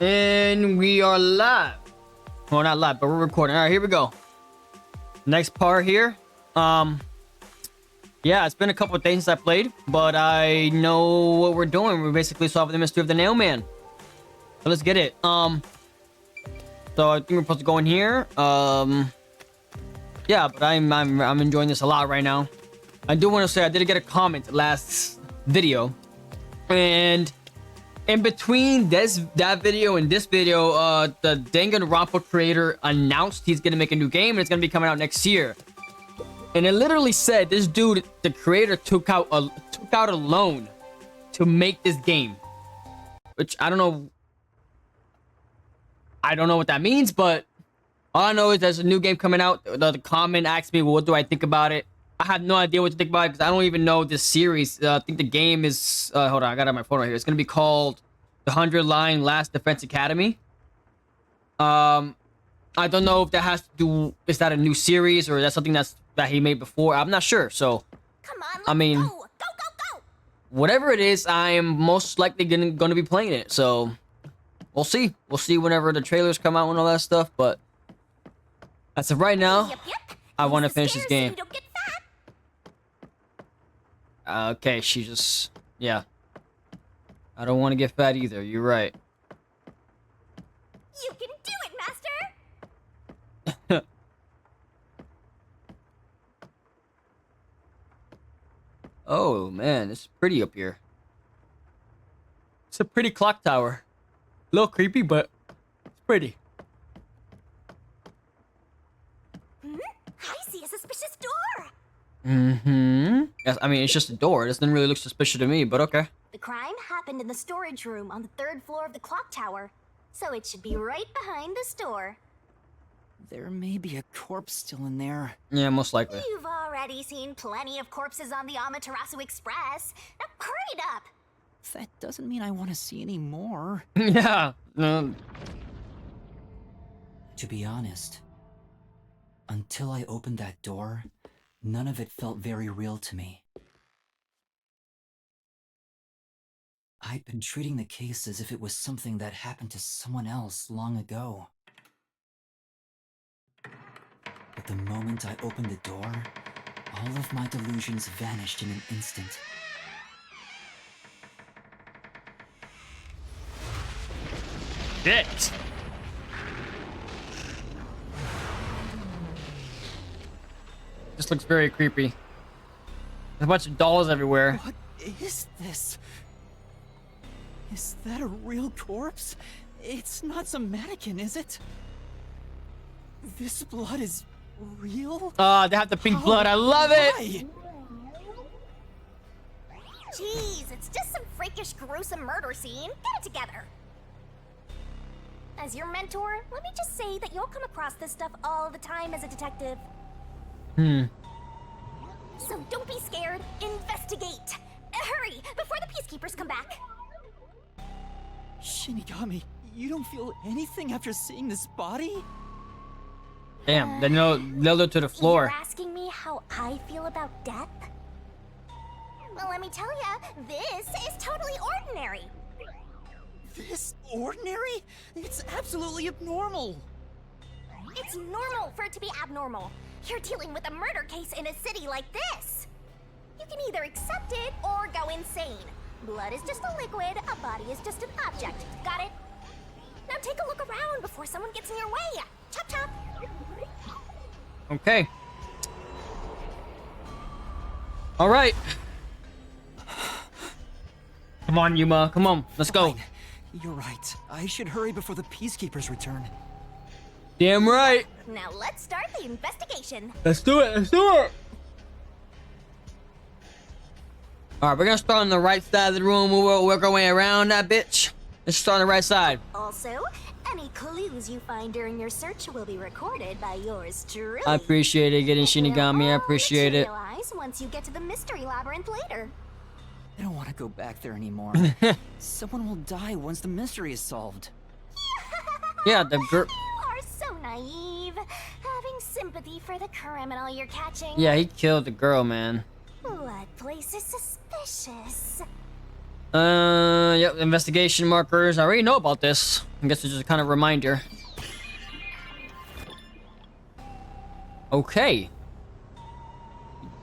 And we are live. Well, not live, but we're recording. All right, here we go. Next part here. Yeah, it's been a couple of days since I played, but I know what we're doing. We're basically solving the mystery of the nail man. So let's get it. So I think we're supposed to go in here. Yeah, but I'm enjoying this a lot right now. I do want to say I did get a comment last video, and in between that video and this video, the Danganronpa creator announced he's gonna make a new game and it's gonna be coming out next year. And it literally said this dude, the creator, took out a loan to make this game, which I don't know. I don't know what that means, but all I know is there's a new game coming out. The comment asked me, well, what do I think about it? I have no idea what to think about it because I don't even know this series. I think the game is... hold on, I got it on my phone right here. It's going to be called The 100-Line Last Defense Academy. I don't know if that has to do... Is that a new series or that's something that he made before? I'm not sure, so... Come on, I mean... go! Go! Whatever it is, I am most likely going to be playing it, so... We'll see. We'll see whenever the trailers come out and all that stuff, but... As of right now, Yep. I want to finish this So game. you don't get fat. Okay, she just... Yeah. I don't want to get fat either. You're right. You can do it, Master! Oh, man. It's pretty up here. It's a pretty clock tower. A little creepy, but it's pretty. I see a suspicious door! Mm-hmm. Yes, I mean, it's just a door. It doesn't really look suspicious to me, but okay. The crime happened in the storage room on the 3rd floor of the clock tower, so it should be right behind the store. There may be a corpse still in there. Yeah, most likely. You've already seen plenty of corpses on the Amaterasu Express. Now hurry it up! That doesn't mean I want to see any more. Yeah. No. To be honest, until I opened that door, none of it felt very real to me. I'd been treating the case as if it was something that happened to someone else long ago. But the moment I opened the door, all of my delusions vanished in an instant. Shit. This looks very creepy. There's a bunch of dolls everywhere. What is this? Is that a real corpse? It's not some mannequin, is it? This blood is real? They have the pink blood. I love it. Jeez, it's just some freakish, gruesome murder scene. Get it together! As your mentor, let me just say that you'll come across this stuff all the time as a detective. So don't be scared. Investigate! Hurry, before the peacekeepers come back! Shinigami, you don't feel anything after seeing this body? Damn, they nailed it to the floor. You're asking me how I feel about death? Well, let me tell ya, this is totally ordinary. This ordinary? It's absolutely abnormal. It's normal for it to be abnormal. You're dealing with a murder case in a city like this. You can either accept it or go insane. Blood is just a liquid, a body is just an object. Got it? Now take a look around before someone gets in your way. Chop chop. Okay. All right. Come on, Yuma. Come on. Let's go. Fine. You're right. I should hurry before the peacekeepers return. Damn right. Now let's start the investigation. Let's do it. Let's do it. All right, we're gonna start on the right side of the room. We'll work our way around that bitch. Let's start on the right side. Also, any clues you find during your search will be recorded by yours truly. I appreciate it, getting Shinigami. I appreciate it. Realize once you get to the mystery labyrinth later. I don't want to go back there anymore. Someone will die once the mystery is solved. Yeah, the girl. You are so naive, having sympathy for the criminal you're catching. Yeah, he killed the girl, man. What place is suspicious? Yep, investigation markers. I already know about this. I guess it's just a kind of reminder. Okay.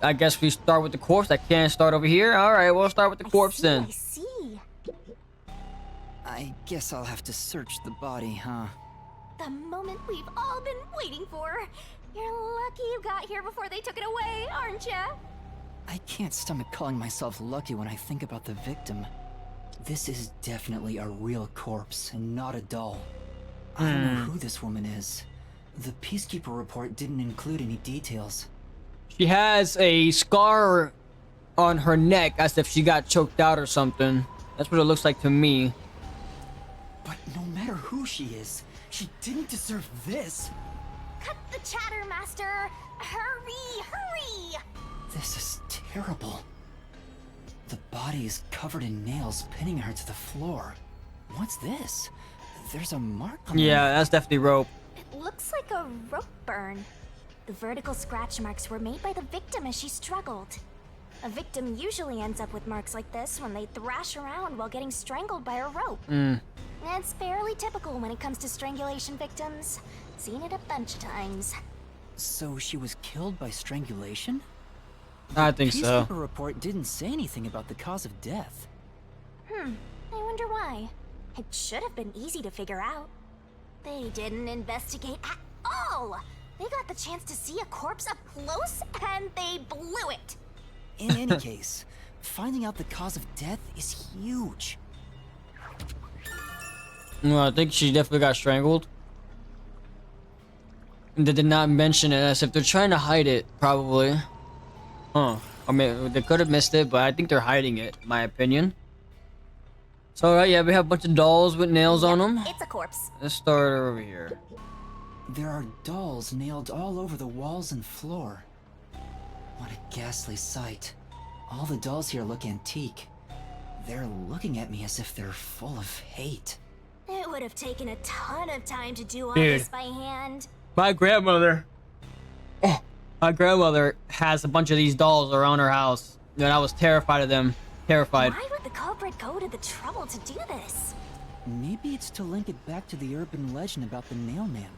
I guess we start with the corpse. I can't start over here. Alright, we'll start with the corpse then. I see. I guess I'll have to search the body, huh? The moment we've all been waiting for. You're lucky you got here before they took it away, aren't ya? I can't stomach calling myself lucky when I think about the victim. This is definitely a real corpse and not a doll. I don't know who this woman is. The Peacekeeper report didn't include any details. She has a scar on her neck as if she got choked out or something. That's what it looks like to me. But no matter who she is, she didn't deserve this. Cut the chatter, Master! Hurry, hurry! This is terrible. The body is covered in nails pinning her to the floor. What's this? There's a mark on Yeah, that's definitely rope. It looks like a rope burn. The vertical scratch marks were made by the victim as she struggled. A victim usually ends up with marks like this when they thrash around while getting strangled by a rope. It's fairly typical when it comes to strangulation victims. Seen it a bunch of times. So she was killed by strangulation? I think so. Peacekeeper report didn't say anything about the cause of death. I wonder why. It should have been easy to figure out. They didn't investigate at all! They got the chance to see a corpse up close, and they blew it! In any case, finding out the cause of death is huge. Well, I think she definitely got strangled. They did not mention it as if they're trying to hide it, probably. Huh. I mean, they could have missed it, but I think they're hiding it, in my opinion. So, right, yeah, we have a bunch of dolls with nails on them. It's a corpse. Let's start over here. There are dolls nailed all over the walls and floor. What a ghastly sight. All the dolls here look antique. They're looking at me as if they're full of hate. It would have taken a ton of time to do all Dude. this by hand. My grandmother. Oh, my grandmother has a bunch of these dolls around her house. And I was terrified of them. Terrified. Why would the culprit go to the trouble to do this? Maybe it's to link it back to the urban legend about the Nail Man.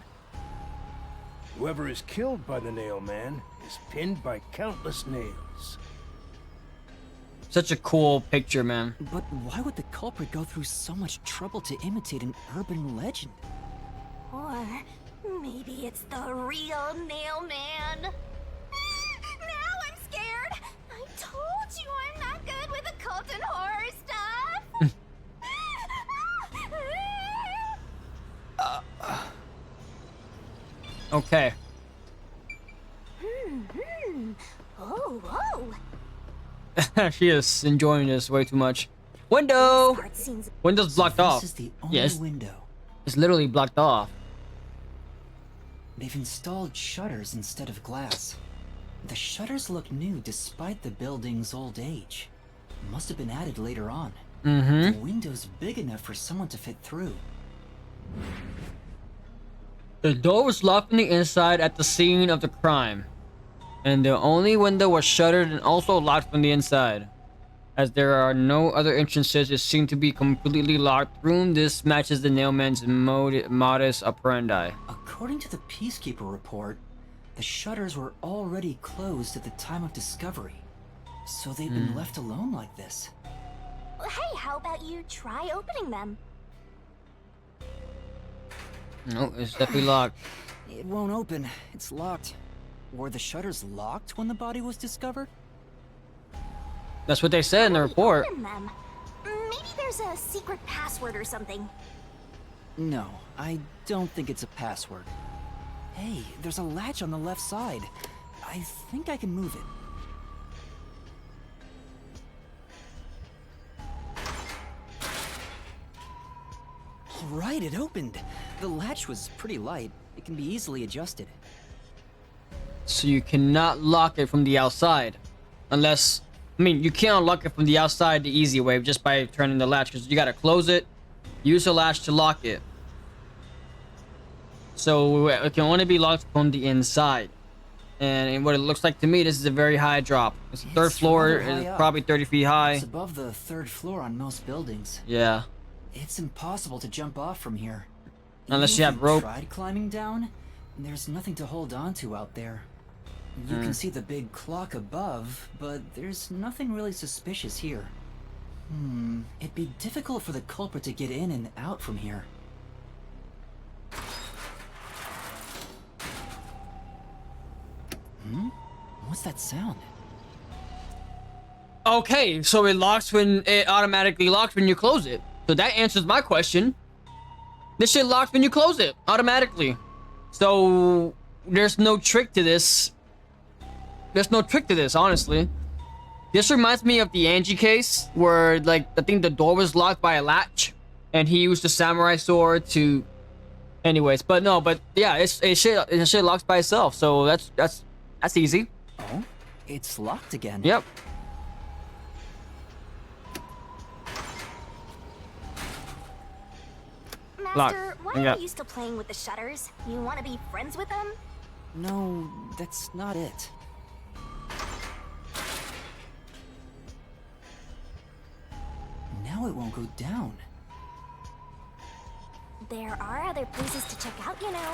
Whoever is killed by the Nail Man is pinned by countless nails. Such a cool picture, man. But why would the culprit go through so much trouble to imitate an urban legend? Or maybe it's the real Nail Man. Now I'm scared. I told you I'm not good with occult and horror stuff. Okay. Oh, whoa. She is enjoying this way too much. Window! Part seems Window's blocked off. This is the only Yes, window. it's literally blocked off. They've installed shutters instead of glass. The shutters look new despite the building's old age. Must have been added later on. The window's big enough for someone to fit through. The door was locked from the inside at the scene of the crime. And the only window was shuttered and also locked from the inside. As there are no other entrances, it seemed to be completely locked room. This matches the Nailman's modus operandi. According to the Peacekeeper report, the shutters were already closed at the time of discovery. So they've been left alone like this. Hey, how about you try opening them? No, it's definitely locked. It won't open. It's locked. Were the shutters locked when the body was discovered? That's what they said in the report. Open them. Maybe there's a secret password or something. No, I don't think it's a password. Hey, there's a latch on the left side. I think I can move it. Alright, it opened. The latch was pretty light. It can be easily adjusted. So you cannot lock it from the outside. Unless, I mean, you can't unlock it from the outside the easy way just by turning the latch. Because you gotta close it, use the latch to lock it. So it can only be locked from the inside. And what it looks like to me, this is a very high drop. It's the third It's floor. rather It's high up. probably 30 feet high. It's above the 3rd floor on most buildings. Yeah. It's impossible to jump off from here. Unless Even you if have rope. Tried climbing down, there's nothing to hold on to out there. You can see the big clock above, but there's nothing really suspicious here. It'd be difficult for the culprit to get in and out from here. What's that sound? Okay, so it locks when it automatically locks when you close it. So that answers my question. This shit locks when you close it automatically. So there's no trick to this. There's no trick to this, honestly. This reminds me of the Angie case where, like, I think the door was locked by a latch and he used the samurai sword to. Anyways, but no, but yeah, it shit locks by itself. So that's easy. Oh, it's locked again. Yep. Master, why Yeah. are you still playing with the shutters? You want to be friends with them? No, that's not it. Now it won't go down. There are other places to check out, you know.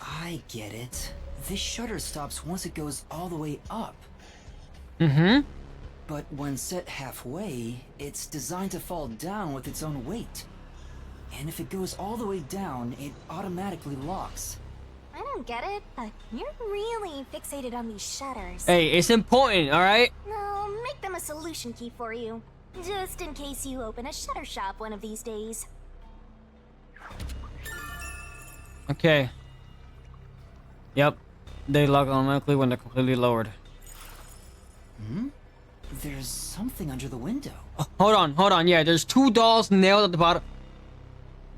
I get it. This shutter stops once it goes all the way up. But when set halfway, it's designed to fall down with its own weight. And if it goes all the way down, it automatically locks. I don't get it, but you're really fixated on these shutters. Hey, it's important, all right? I'll make them a solution key for you, just in case you open a shutter shop one of these days. Okay. Yep. They lock automatically when they're completely lowered. There's something under the window. Hold on. Yeah, there's 2 dolls nailed at the bottom.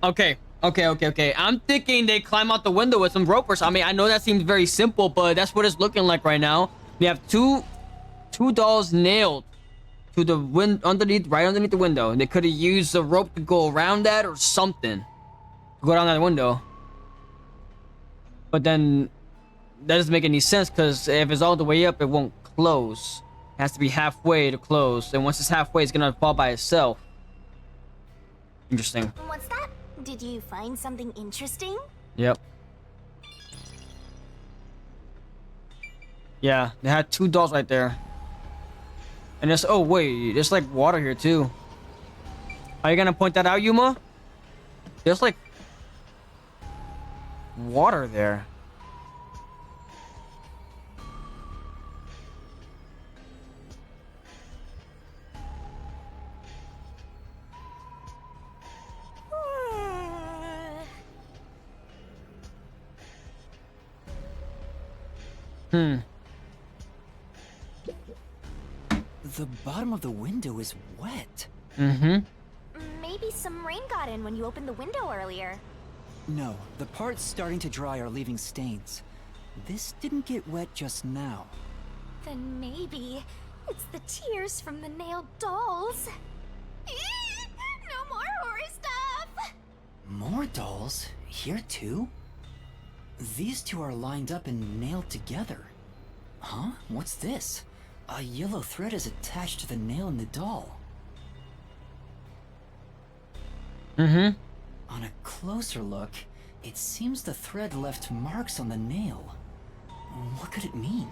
Okay. I'm thinking they climb out the window with some rope or something. I know that seems very simple, but that's what it's looking like right now. We have two dolls nailed to the right underneath the window. They could have used a rope to go around that or something. Go down that window. But then that doesn't make any sense because if it's all the way up, it won't close. It has to be halfway to close. And once it's halfway, it's gonna fall by itself. Interesting. What's that? Did you find something interesting? Yep. Yeah, they had 2 dolls right there. And there's, oh wait, there's like water here too. Are you gonna point that out, Yuma? There's like water there. The bottom of the window is wet. Maybe some rain got in when you opened the window earlier. No, the parts starting to dry are leaving stains. This didn't get wet just now. Then maybe it's the tears from the nailed dolls. No more horror stuff! More dolls? Here too? These two are lined up and nailed together. Huh? What's this? A yellow thread is attached to the nail in the doll. On a closer look, it seems the thread left marks on the nail. What could it mean?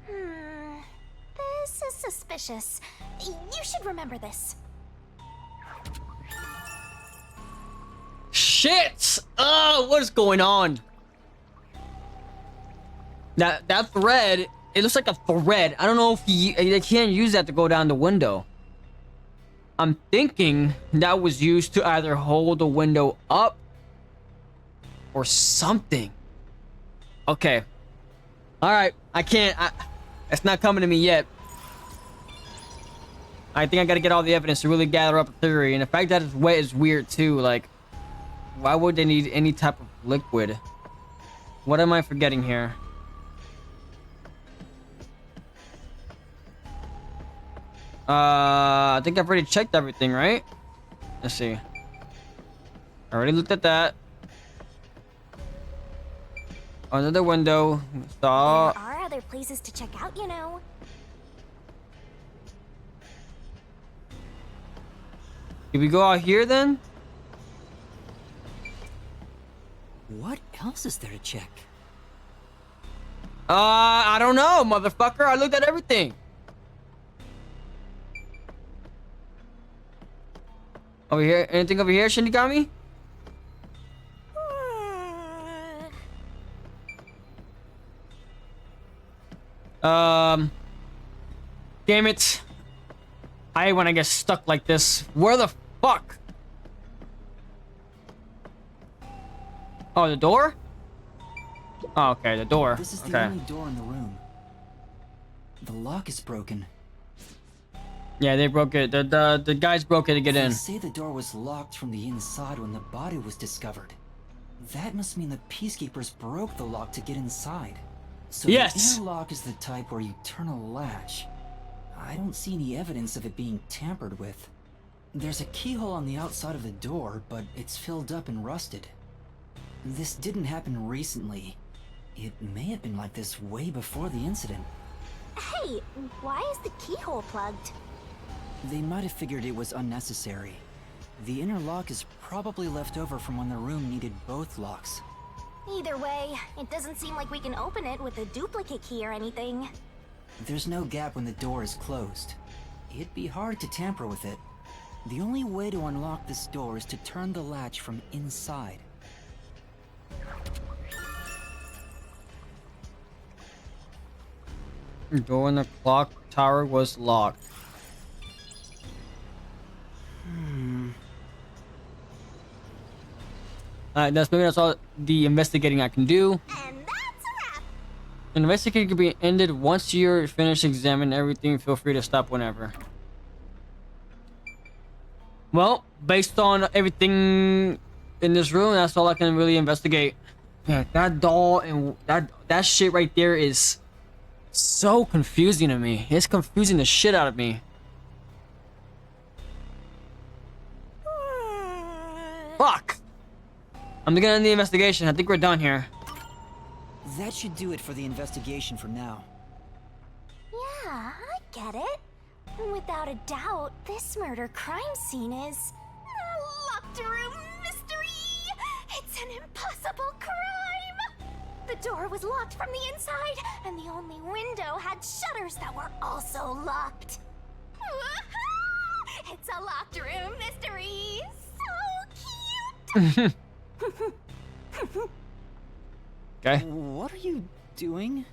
This is suspicious. You should remember this. Shit! What is going on? That thread, it looks like a thread. I don't know if they can't use that to go down the window. I'm thinking that was used to either hold the window up or something. Okay. All right. It's not coming to me yet. I think I gotta get all the evidence to really gather up a theory. And the fact that it's wet is weird too. Like, why would they need any type of liquid? What am I forgetting here? I think I've already checked everything, right? Let's see. I already looked at that. Another window. Saw. There are other places to check out, you know. Did we go out here then? What else is there to check? I don't know, motherfucker. I looked at everything. Over here? Anything over here, Shinigami? Damn it. I hate when I get stuck like this. Where the fuck? Oh, the door? Oh, okay, the door. This is the Okay. only door in the room. The lock is broken. Yeah, they broke it. The guys broke it to get They in. say the door was locked from the inside when the body was discovered. That must mean the peacekeepers broke the lock to get inside. So Yes. the inner lock is the type where you turn a latch. I don't see any evidence of it being tampered with. There's a keyhole on the outside of the door, but it's filled up and rusted. This didn't happen recently. It may have been like this way before the incident. Hey, why is the keyhole plugged? They might have figured it was unnecessary. The inner lock is probably left over from when the room needed both locks. Either way, it doesn't seem like we can open it with a duplicate key or anything. There's no gap when the door is closed. It'd be hard to tamper with it. The only way to unlock this door is to turn the latch from inside. The door in the clock tower was locked. That's all the investigating I can do. And that's a wrap! Investigating can be ended once you're finished examining everything. Feel free to stop whenever. Well, based on everything in this room, that's all I can really investigate. Yeah, that doll and that shit right there is so confusing to me. It's confusing the shit out of me. Fuck! I'm gonna end the investigation. I think we're done here. That should do it for the investigation for now. Yeah, I get it. Without a doubt, this murder crime scene is a locked room mystery. It's an impossible crime. The door was locked from the inside, and the only window had shutters that were also locked. Woohoo! It's a locked room mystery. So cute. Okay. What are you doing?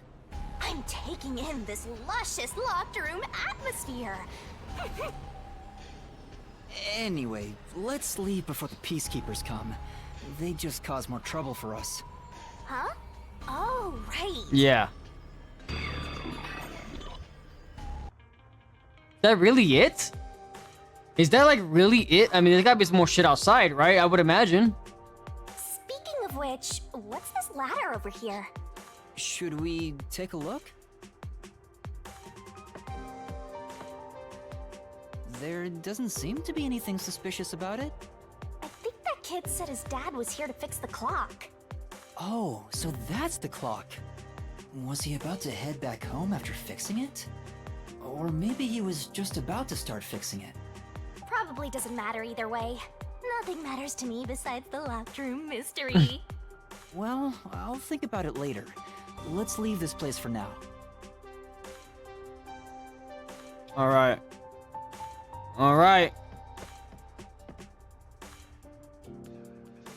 I'm taking in this luscious locked room atmosphere. Anyway, let's leave before the peacekeepers come. They just cause more trouble for us. Huh? Oh, right. Yeah. Is that really it? Is that like really it? I mean, there's gotta be some more shit outside, right? I would imagine. Speaking of which, what's this ladder over here? Should we take a look? There doesn't seem to be anything suspicious about it. I think that kid said his dad was here to fix the clock. Oh, so that's the clock. Was he about to head back home after fixing it? Or maybe he was just about to start fixing it. Probably doesn't matter either way. Nothing matters to me besides the locked room mystery. Well, I'll think about it later. Let's leave this place for now. All right. All right.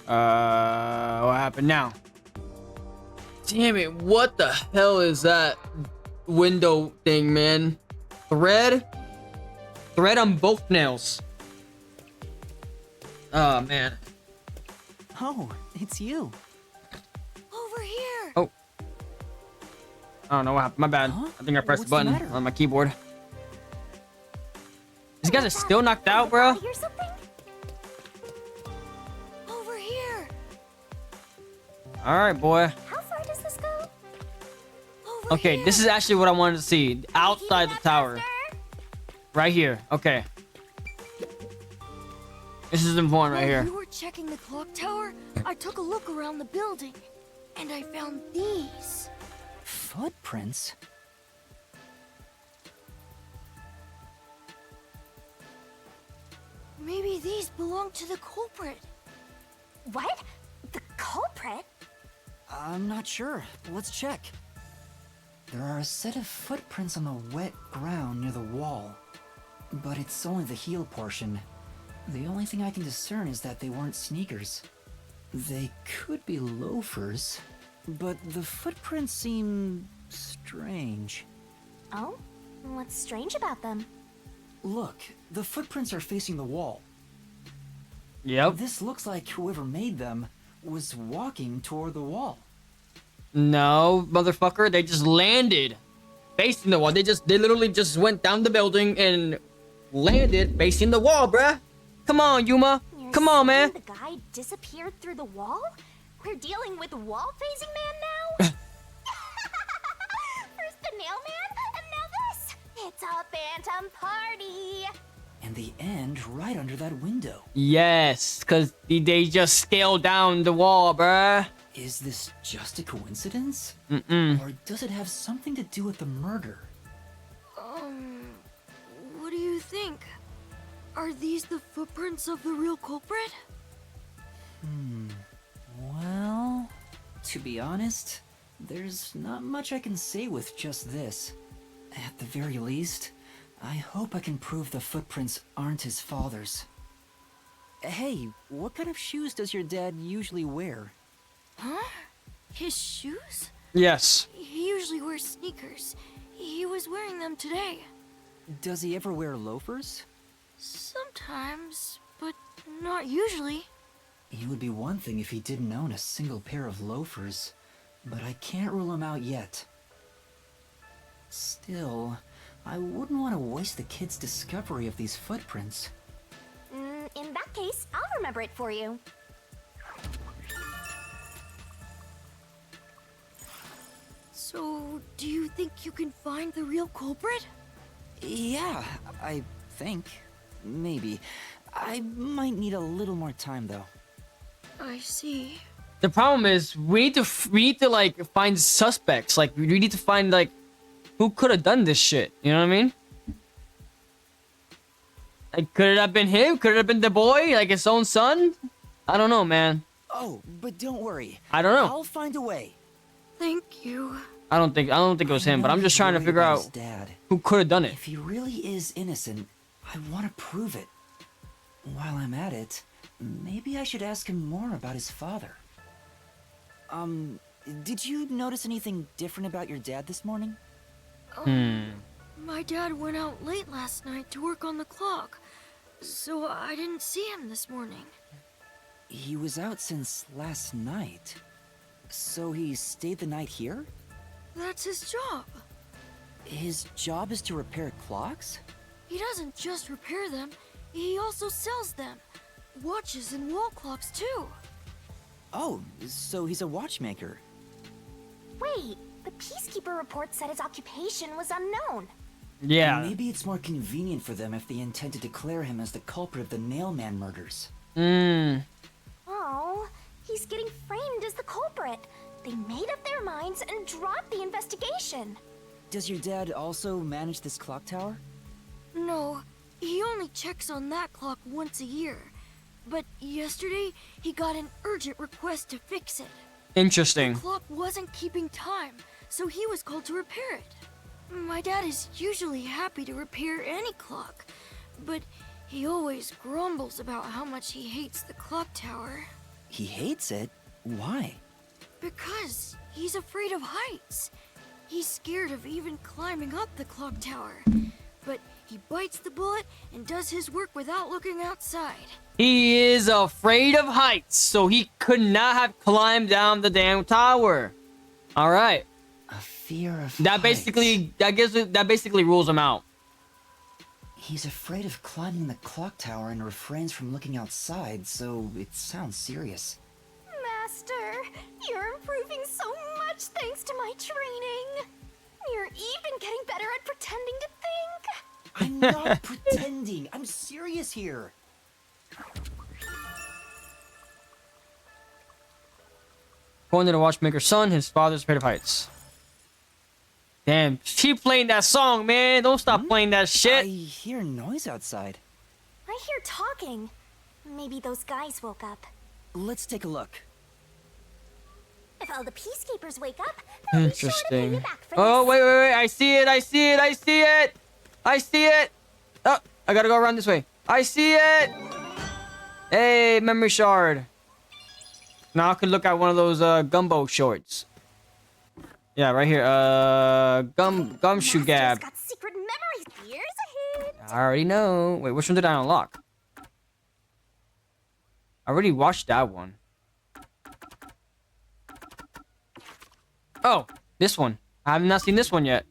What happened now? Damn it! What the hell is that window thing, man? Thread on both nails. Oh man. Oh, it's you. Over here. Oh. I don't know what happened. My bad. Huh? I think I pressed What's the the button matter? on my keyboard. These guys are still knocked out, bro. Or something? Over here. All right, boy. How far does this go? Over Okay, here. this is actually what I wanted to see. Outside the tower. Right here. Okay. This is important right While here. you were checking the clock tower, I took a look around the building. And I found these. Footprints? Maybe these belong to the culprit. What? The culprit? I'm not sure. Let's check. There are a set of footprints on the wet ground near the wall. But it's only the heel portion. The only thing I can discern is that they weren't sneakers. They could be loafers, but the footprints seem strange. Oh? What's strange about them? Look, the footprints are facing the wall. Yep. This looks like whoever made them was walking toward the wall. No, motherfucker. They just landed facing the wall. They literally just went down the building and landed facing the wall, bruh. Come on, Yuma. You're Come on, man. saying the guy disappeared through the wall? We're dealing with wall-facing man now? First the nail man, and now this. It's a phantom party. And the end right under that window. Yes, because they just scaled down the wall, bruh. Is this just a coincidence? Mm-mm. Or does it have something to do with the murder? What do you think? Are these the footprints of the real culprit? Well, to be honest, there's not much I can say with just this. At the very least, I hope I can prove the footprints aren't his father's. Hey, what kind of shoes does your dad usually wear? Huh? His shoes? Yes. He usually wears sneakers. He was wearing them today. Does he ever wear loafers? Sometimes, but not usually. It would be one thing if he didn't own a single pair of loafers, but I can't rule him out yet. Still, I wouldn't want to waste the kid's discovery of these footprints. In that case, I'll remember it for you. So, do you think you can find the real culprit? Yeah, I think. Maybe. I might need a little more time, though. I see. The problem is we need to like find suspects. Like we need to find like who could have done this shit. You know what I mean? Like could it have been him? Could it have been the boy? Like his own son? I don't know, man. Oh, but don't worry. I don't know. I'll find a way. Thank you. I don't think it was him, but I'm just trying to figure out out his dad. who could have done it. If he really is innocent, I want to prove it. While I'm at it, maybe I should ask him more about his father. Did you notice anything different about your dad this morning? My dad went out late last night to work on the clock, so I didn't see him this morning. He was out since last night. So he stayed the night here? That's his job. His job is to repair clocks? He doesn't just repair them, he also sells them. Watches and wall clocks, too. Oh, so he's a watchmaker. Wait, the Peacekeeper report said his occupation was unknown. Yeah. Maybe it's more convenient for them if they intend to declare him as the culprit of the Nailman murders. Oh, he's getting framed as the culprit. They made up their minds and dropped the investigation. Does your dad also manage this clock tower? No, he only checks on that clock once a year. But yesterday, he got an urgent request to fix it. Interesting. The clock wasn't keeping time, so he was called to repair it. My dad is usually happy to repair any clock, but he always grumbles about how much he hates the clock tower. He hates it? Why? Because he's afraid of heights. He's scared of even climbing up the clock tower. But he bites the bullet and does his work without looking outside. He is afraid of heights, so he could not have climbed down the damn tower. All right. A fear of That heights. basically rules him out. He's afraid of climbing the clock tower and refrains from looking outside, so it sounds serious. Master, you're improving so much thanks to my training. You're even getting better at pretending to think. I'm not pretending. I'm serious here. According to the watchmaker's son, his father's afraid of heights. Damn, keep playing that song, man. Don't stop playing that I shit. hear noise outside. I hear talking. Maybe those guys woke up. Let's take a look. If all the peacekeepers wake up, they'll be sure to pay you Interesting. back for Oh, this. wait. I see it. I see it. Oh, I gotta go around this way. I see it. Hey, memory shard. Now I could look at one of those gumbo shorts. Yeah, right here. Gumshoe Master's gab. got secret memories years ahead. I already know. Wait, which one did I unlock? I already watched that one. Oh, this one. I have not seen this one yet.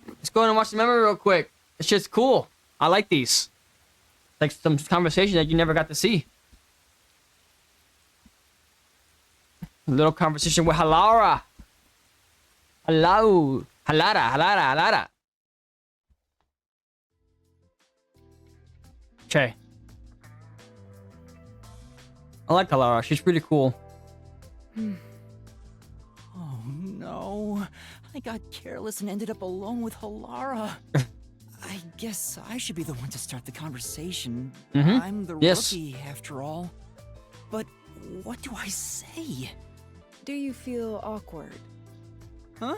Let's go and watch the memory real quick. It's just cool. I like these. Like some conversation that you never got to see. A little conversation with Halara. Hello. Halara. Okay. I like Halara. She's pretty cool. Oh no, I got careless and ended up alone with Halara. I guess I should be the one to start the conversation. Mhm. I'm the Yes. rookie, after all. But what do I say? Do you feel awkward? Huh?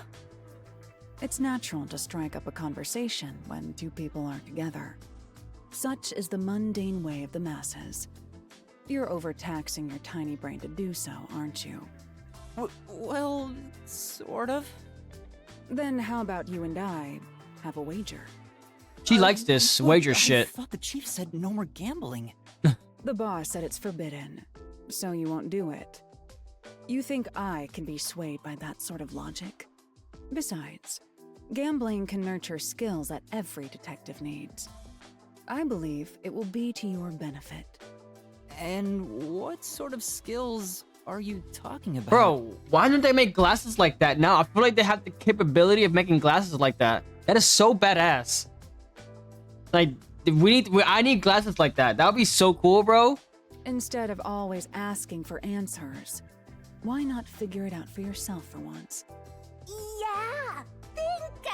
It's natural to strike up a conversation when two people are together. Such is the mundane way of the masses. You're overtaxing your tiny brain to do so, aren't you? Well, sort of. Then how about you and I have a wager? She likes this But wager I shit. thought the chief said no more gambling. The boss said it's forbidden, so you won't do it. You think I can be swayed by that sort of logic? Besides, gambling can nurture skills that every detective needs. I believe it will be to your benefit. And what sort of skills are you talking about? Bro, why don't they make glasses like that now? I feel like they have the capability of making glasses like that. That is so badass. Like, I need glasses like that. That would be so cool, bro. Instead of always asking for answers, why not figure it out for yourself for once? Yeah, think.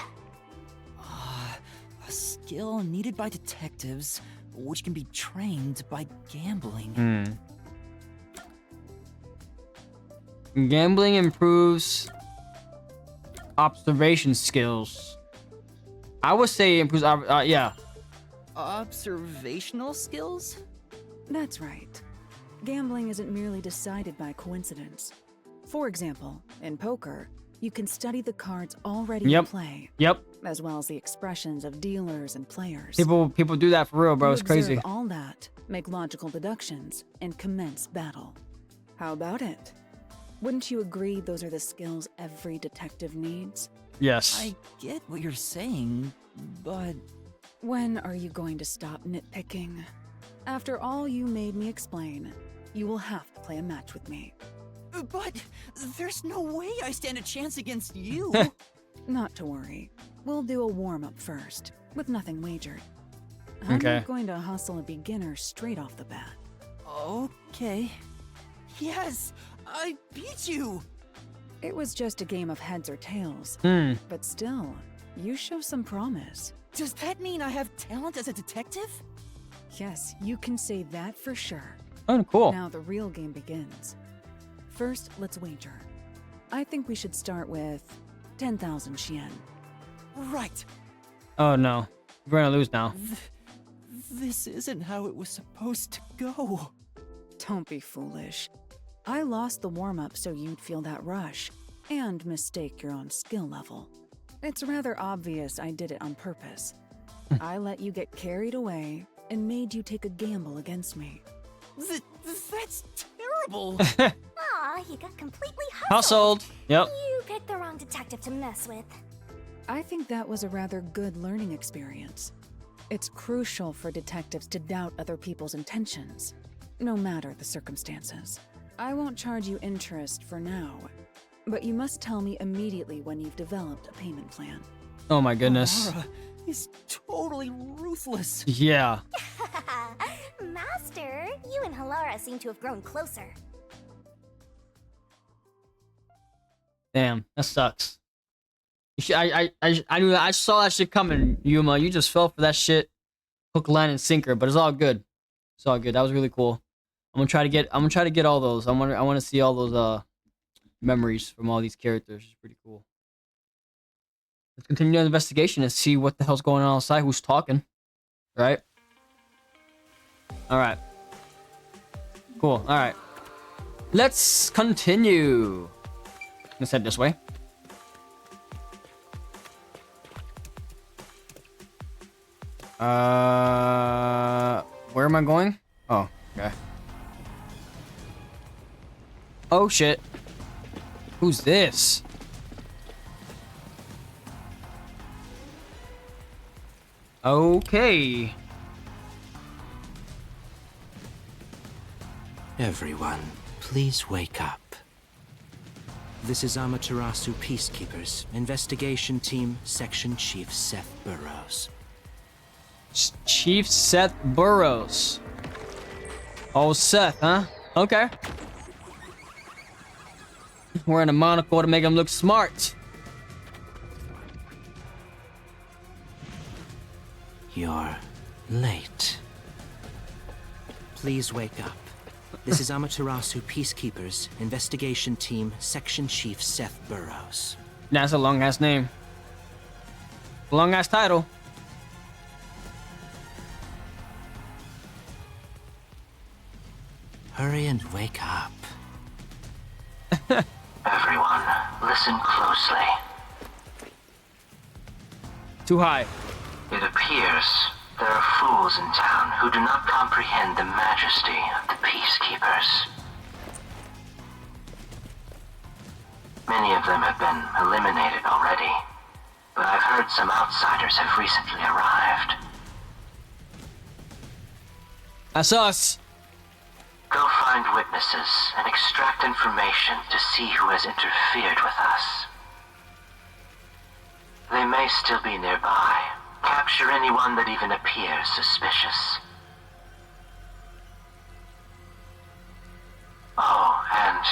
A skill needed by detectives, which can be trained by gambling. Gambling improves observation skills. I would say it improves, yeah. Observational skills? That's right. Gambling isn't merely decided by coincidence. For example, in poker, you can study the cards already Yep. in play, Yep. as well as the expressions of dealers and players. People do that for real, bro. You It's crazy. observe all that, make logical deductions, and commence battle. How about it? Wouldn't you agree those are the skills every detective needs? Yes. I get what you're saying, but When are you going to stop nitpicking? After all you made me explain, you will have to play a match with me. But there's no way I stand a chance against you. Not to worry. We'll do a warm-up first, with nothing wagered. I'm Okay. not going to hustle a beginner straight off the bat. Okay. Yes, I beat you. It was just a game of heads or tails, but still, you show some promise. Does that mean I have talent as a detective? Yes, you can say that for sure. Oh, cool. Now the real game begins. First, let's wager. I think we should start with 10,000 Yen. Right. Oh no, we're gonna lose now. This isn't how it was supposed to go. Don't be foolish. I lost the warm-up so you'd feel that rush, and mistake your own skill level. It's rather obvious I did it on purpose. I let you get carried away and made you take a gamble against me. That's terrible. Aw, you got completely hustled. Household. Yep. You picked the wrong detective to mess with. I think that was a rather good learning experience. It's crucial for detectives to doubt other people's intentions, no matter the circumstances. I won't charge you interest for now, but you must tell me immediately when you've developed a payment plan. Oh my goodness. Laura is totally ruthless. Yeah. Master, you and Halara seem to have grown closer. Damn, that sucks. I knew that. I saw that shit coming, Yuma. You just fell for that shit, hook, line, and sinker. But it's all good. It's all good. That was really cool. I'm gonna try to get all those. I want to see all those memories from all these characters. It's pretty cool. Let's continue the investigation and see what the hell's going on outside. Who's talking? Right. All right. Cool. All right. Let's continue. Let's head this way. Where am I going? Oh, okay. Oh shit. Who's this? Okay. Everyone, please wake up. This is Amaterasu Peacekeepers, Investigation Team, Section Chief Seth Burrows. Chief Seth Burrows. Oh, Seth, huh? Okay. Wearing a monocle to make him look smart. You're late. Please wake up. This is Amaterasu Peacekeepers, Investigation Team, Section Chief Seth Burrows. That's a long ass name. Long ass title. Hurry and wake up. Everyone, listen closely. Too high. It appears there are fools in town who do not comprehend the majesty of the Peacekeepers. Many of them have been eliminated already, but I've heard some outsiders have recently arrived. That's us. Go find witnesses and extract information to see who has interfered with us. They may still be nearby. Capture anyone that even appears suspicious. Oh, and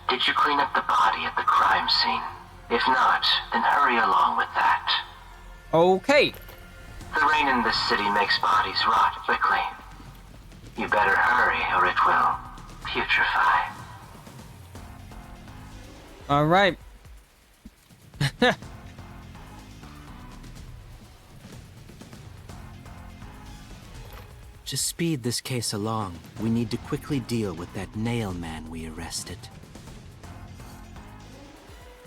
did you clean up the body at the crime scene? If not, then hurry along with that. Okay. The rain in this city makes bodies rot quickly. You better hurry or it will putrefy. All right. To speed this case along, we need to quickly deal with that nail man we arrested.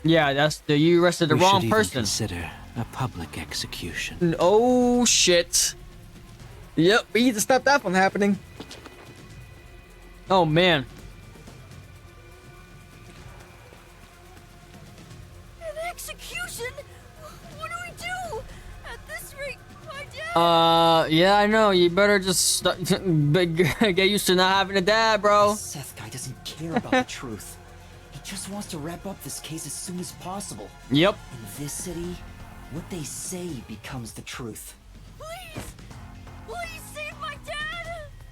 Yeah, you arrested the We wrong should even person. consider a public execution. Oh shit. Yep, we need to stop that from happening. Oh man. An execution? What do we do? At this rate, my dad. Yeah, I know. You better just get used to not having a dad, bro. This Seth guy doesn't care about the truth. He just wants to wrap up this case as soon as possible. Yep. In this city, what they say becomes the truth. Please! Please save my dad!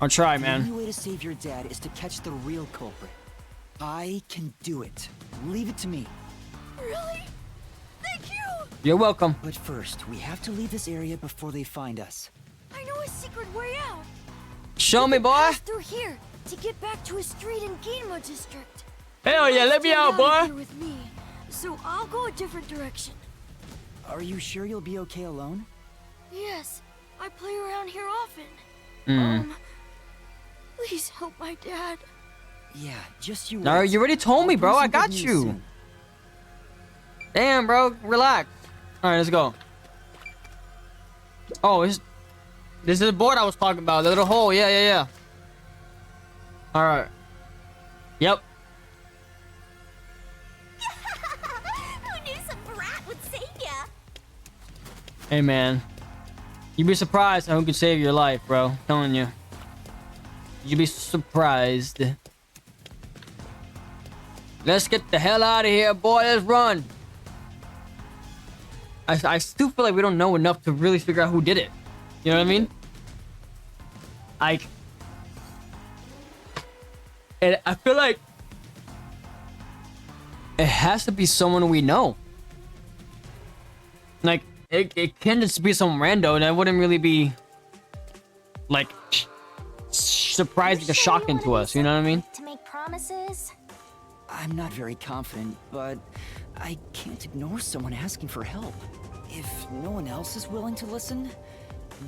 I'll try, The man. only way to save your dad is to catch the real culprit. I can do it. Leave it to me. Really? Thank you! You're welcome. But first, we have to leave this area before they find us. I know a secret way out. Show me, boy. Pass through here to get back to a street in Ginma district. Hell yeah, let me out, boy. Here with me, so I'll go a different direction. Are you sure you'll be okay alone? Yes, I play around here often. Hmm. Please help my dad. Yeah, just you No, wait. you already told me, I'll bro. bring I some got good news you. soon. Damn, bro. Relax. All right, let's go. Oh, this is the board I was talking about. The little hole. Yeah. All right. Yep. Who knew some brat would save ya? Hey, man. You'd be surprised how who could save your life, bro. I'm telling you. You'd be surprised. Let's get the hell out of here, boy. Let's run. I still feel like we don't know enough to really figure out who did it. You know what I mean? And I feel like It has to be someone we know. Like, it can't just be some rando. That wouldn't really be, like, surprising or shocking to us. You know what I mean? To make promises? I'm not very confident, but I can't ignore someone asking for help. If no one else is willing to listen,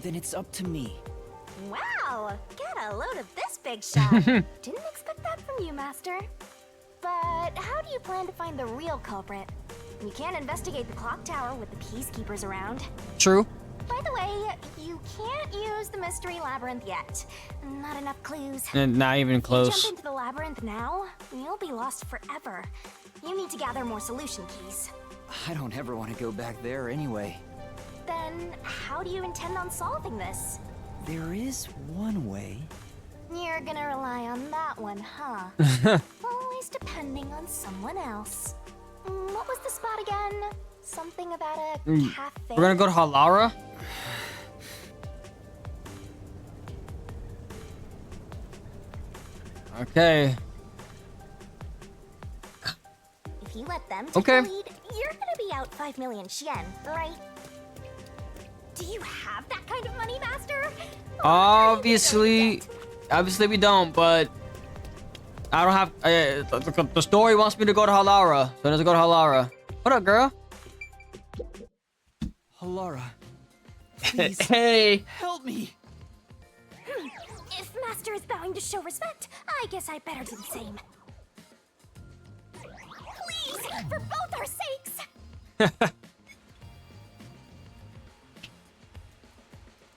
then it's up to me. Wow, get a load of this big shot. Didn't expect that from you, Master. But how do you plan to find the real culprit? You can't investigate the clock tower with the peacekeepers around. True. By the way, you can't use the mystery labyrinth yet. Not enough clues. And not even If you close. jump into the labyrinth now, you'll be lost forever. You need to gather more solution keys. I don't ever want to go back there anyway. Then, how do you intend on solving this? There is one way. You're gonna rely on that one, huh? Always depending on someone else. What was the spot again? Something about a cafe? We're gonna go to Halara. Okay. If you let them take Okay. the lead, you're gonna be out 5 million Yen, right? Do you have that kind of money, Master? Obviously we don't, but I don't have. The story wants me to go to Halara, so let's go to Halara. What up, girl? Halara, please Hey. help me. If Master is bowing to show respect, I guess I better do the same. Please, for both our sakes!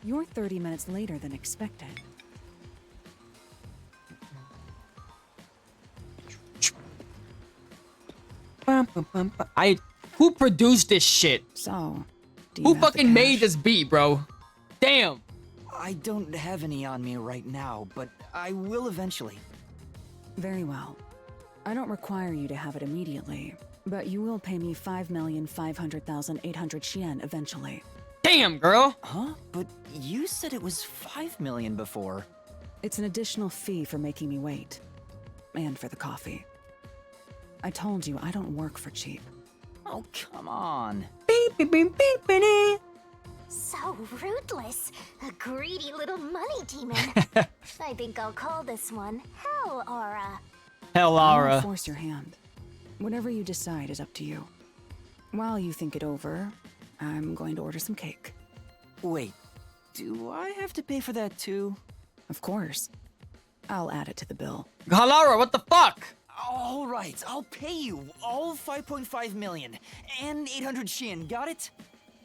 You're 30 minutes later than expected. Who produced this shit? So, do you Who have the fucking made cash? this beat, bro? Damn. I don't have any on me right now, but I will eventually. Very well. I don't require you to have it immediately, but you will pay me 5,500,800 yen eventually. Damn, girl. Huh? But you said it was 5 million before. It's an additional fee for making me wait. And for the coffee. I told you I don't work for cheap. Oh, come on. Beep, beep, beep, beep, beep, beep. So ruthless. A greedy little money demon. I think I'll call this one Hell Aura. Hell, I Laura. won't force your hand. Whatever you decide is up to you. While you think it over, I'm going to order some cake. Wait, do I have to pay for that too? Of course. I'll add it to the bill. Halara, what the fuck? All right, I'll pay you all 5.5 million and 800 Shin, got it?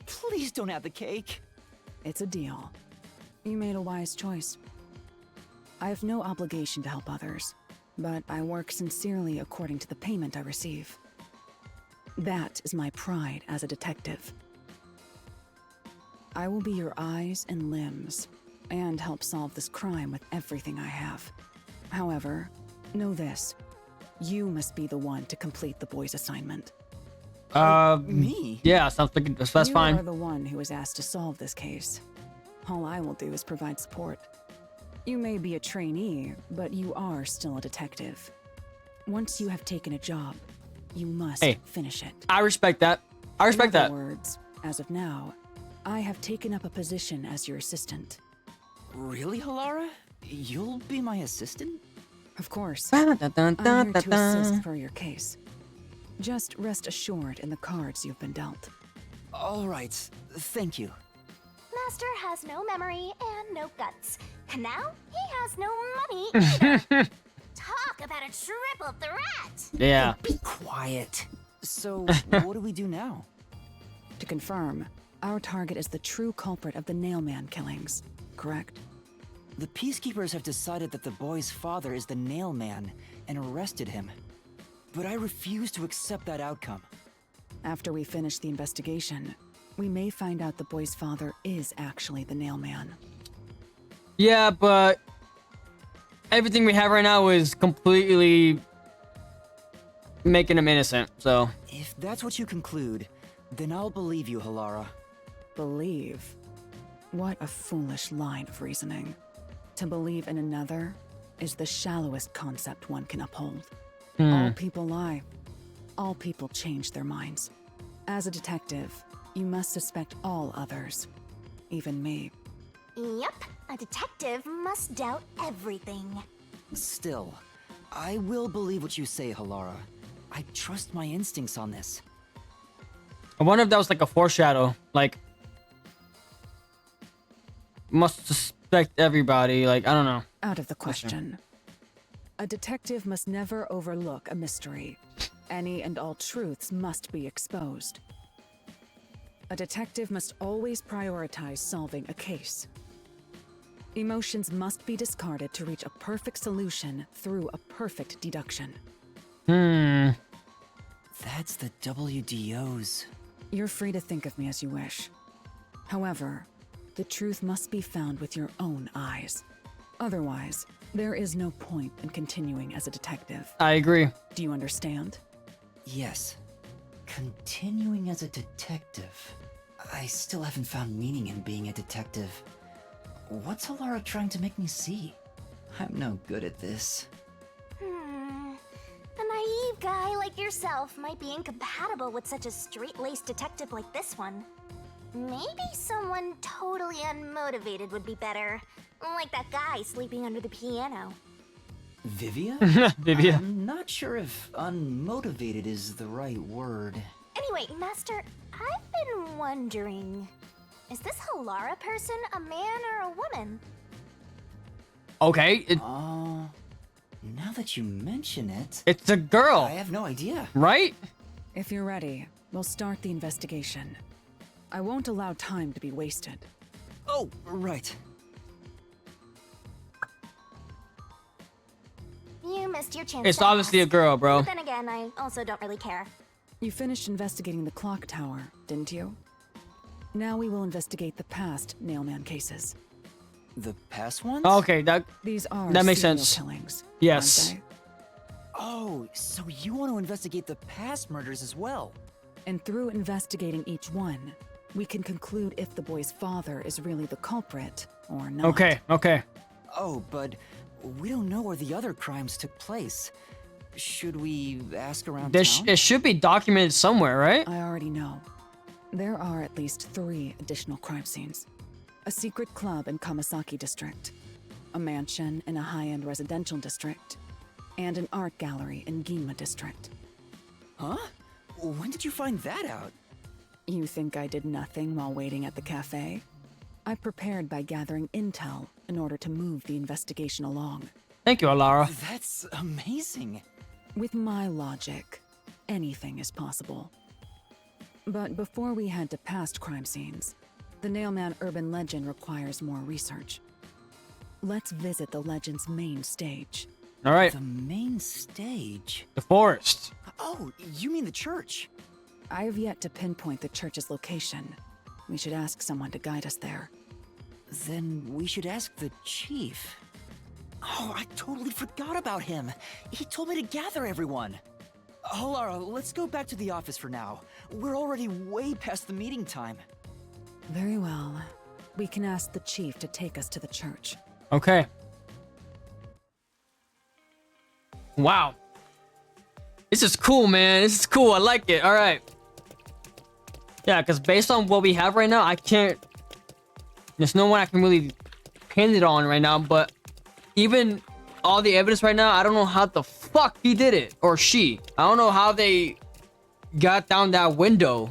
Please don't add the cake. It's a deal. You made a wise choice. I have no obligation to help others, but I work sincerely according to the payment I receive. That is my pride as a detective. I will be your eyes and limbs, and help solve this crime with everything I have. However, know this. You must be the one to complete the boy's assignment. Me? Yeah, sounds like that's You fine. are the one who was asked to solve this case. All I will do is provide support. You may be a trainee, but you are still a detective. Once you have taken a job, you must Hey. finish it. I respect that. I respect In that. other words, as of now, I have taken up a position as your assistant. Really, Halara? You'll be my assistant? Of course, Dun, dun, dun, I'm dun, here dun, to dun. assist for your case. Just rest assured in the cards you've been dealt. All right, thank you. Master has no memory and no guts. And now he has no money either. Talk about a triple threat! Yeah. Be quiet. So, what do we do now? To confirm, our target is the true culprit of the Nailman killings, correct? The Peacekeepers have decided that the boy's father is the Nailman and arrested him. But I refuse to accept that outcome. After we finish the investigation, we may find out the boy's father is actually the Nailman. Yeah, but everything we have right now is completely making him innocent. So If that's what you conclude, then I'll believe you, Halara. Believe? What a foolish line of reasoning. To believe in another is the shallowest concept one can uphold. All people lie. all people change their minds. As a detective, you must suspect all others, even me. Yep, a detective must doubt everything. Still, I will believe what you say, Halara. I trust my instincts on this. I wonder if that was like a foreshadow. Like, must suspect everybody. Like, I don't know. Out of the question. A detective must never overlook a mystery. Any and all truths must be exposed. A detective must always prioritize solving a case. Emotions must be discarded to reach a perfect solution through a perfect deduction. That's the WDO's. You're free to think of me as you wish. However, the truth must be found with your own eyes. Otherwise, there is no point in continuing as a detective. I agree. Do you understand? Yes. Continuing as a detective. I still haven't found meaning in being a detective. What's Halara trying to make me see? I'm no good at this. A naive guy like yourself might be incompatible with such a straight-laced detective like this one. Maybe someone totally unmotivated would be better. Like that guy sleeping under the piano. Vivia? Vivia. I'm not sure if unmotivated is the right word. Anyway, Master, I've been wondering... Is this Halara person a man or a woman? Okay, Now that you mention it, it's a girl, I have no idea. right? If you're ready, we'll start the investigation. I won't allow time to be wasted. Oh, right. You missed your chance. It's to obviously a ask. girl, bro. But then again, I also don't really care. You finished investigating the clock tower, didn't you? Now we will investigate the past Nailman cases. The past ones? Okay, that These are That makes serial sense. killings, Yes. aren't Oh, so you want to investigate the past murders as well? they? And through investigating each one, we can conclude if the boy's father is really the culprit or not. okay, okay. Oh, but we don't know where the other crimes took place. Should we ask around town? It should be documented somewhere, right? I already know. There are at least 3 additional crime scenes. A secret club in Kamasaki district, a mansion in a high-end residential district, and an art gallery in Ginma district. Huh? When did you find that out? You think I did nothing while waiting at the cafe? I prepared by gathering intel in order to move the investigation along. Thank you, Alara. That's amazing. With my logic, anything is possible. But before we head to past crime scenes, the Nailman urban legend requires more research. Let's visit the legend's main stage. All right, The main stage? the forest. Oh, you mean the church? I have yet to pinpoint the church's location. We should ask someone to guide us there. Then we should ask the chief. Oh, I totally forgot about him. He told me to gather everyone. Halara, let's go back to the office for now. We're already way past the meeting time. Very well. We can ask the chief to take us to the church. Okay. Wow. This is cool, man. This is cool. I like it. All right. Yeah, because based on what we have right now, I can't... There's no one I can really pin it on right now, but even all the evidence right now, I don't know how the fuck he did it. Or she. I don't know how they got down that window.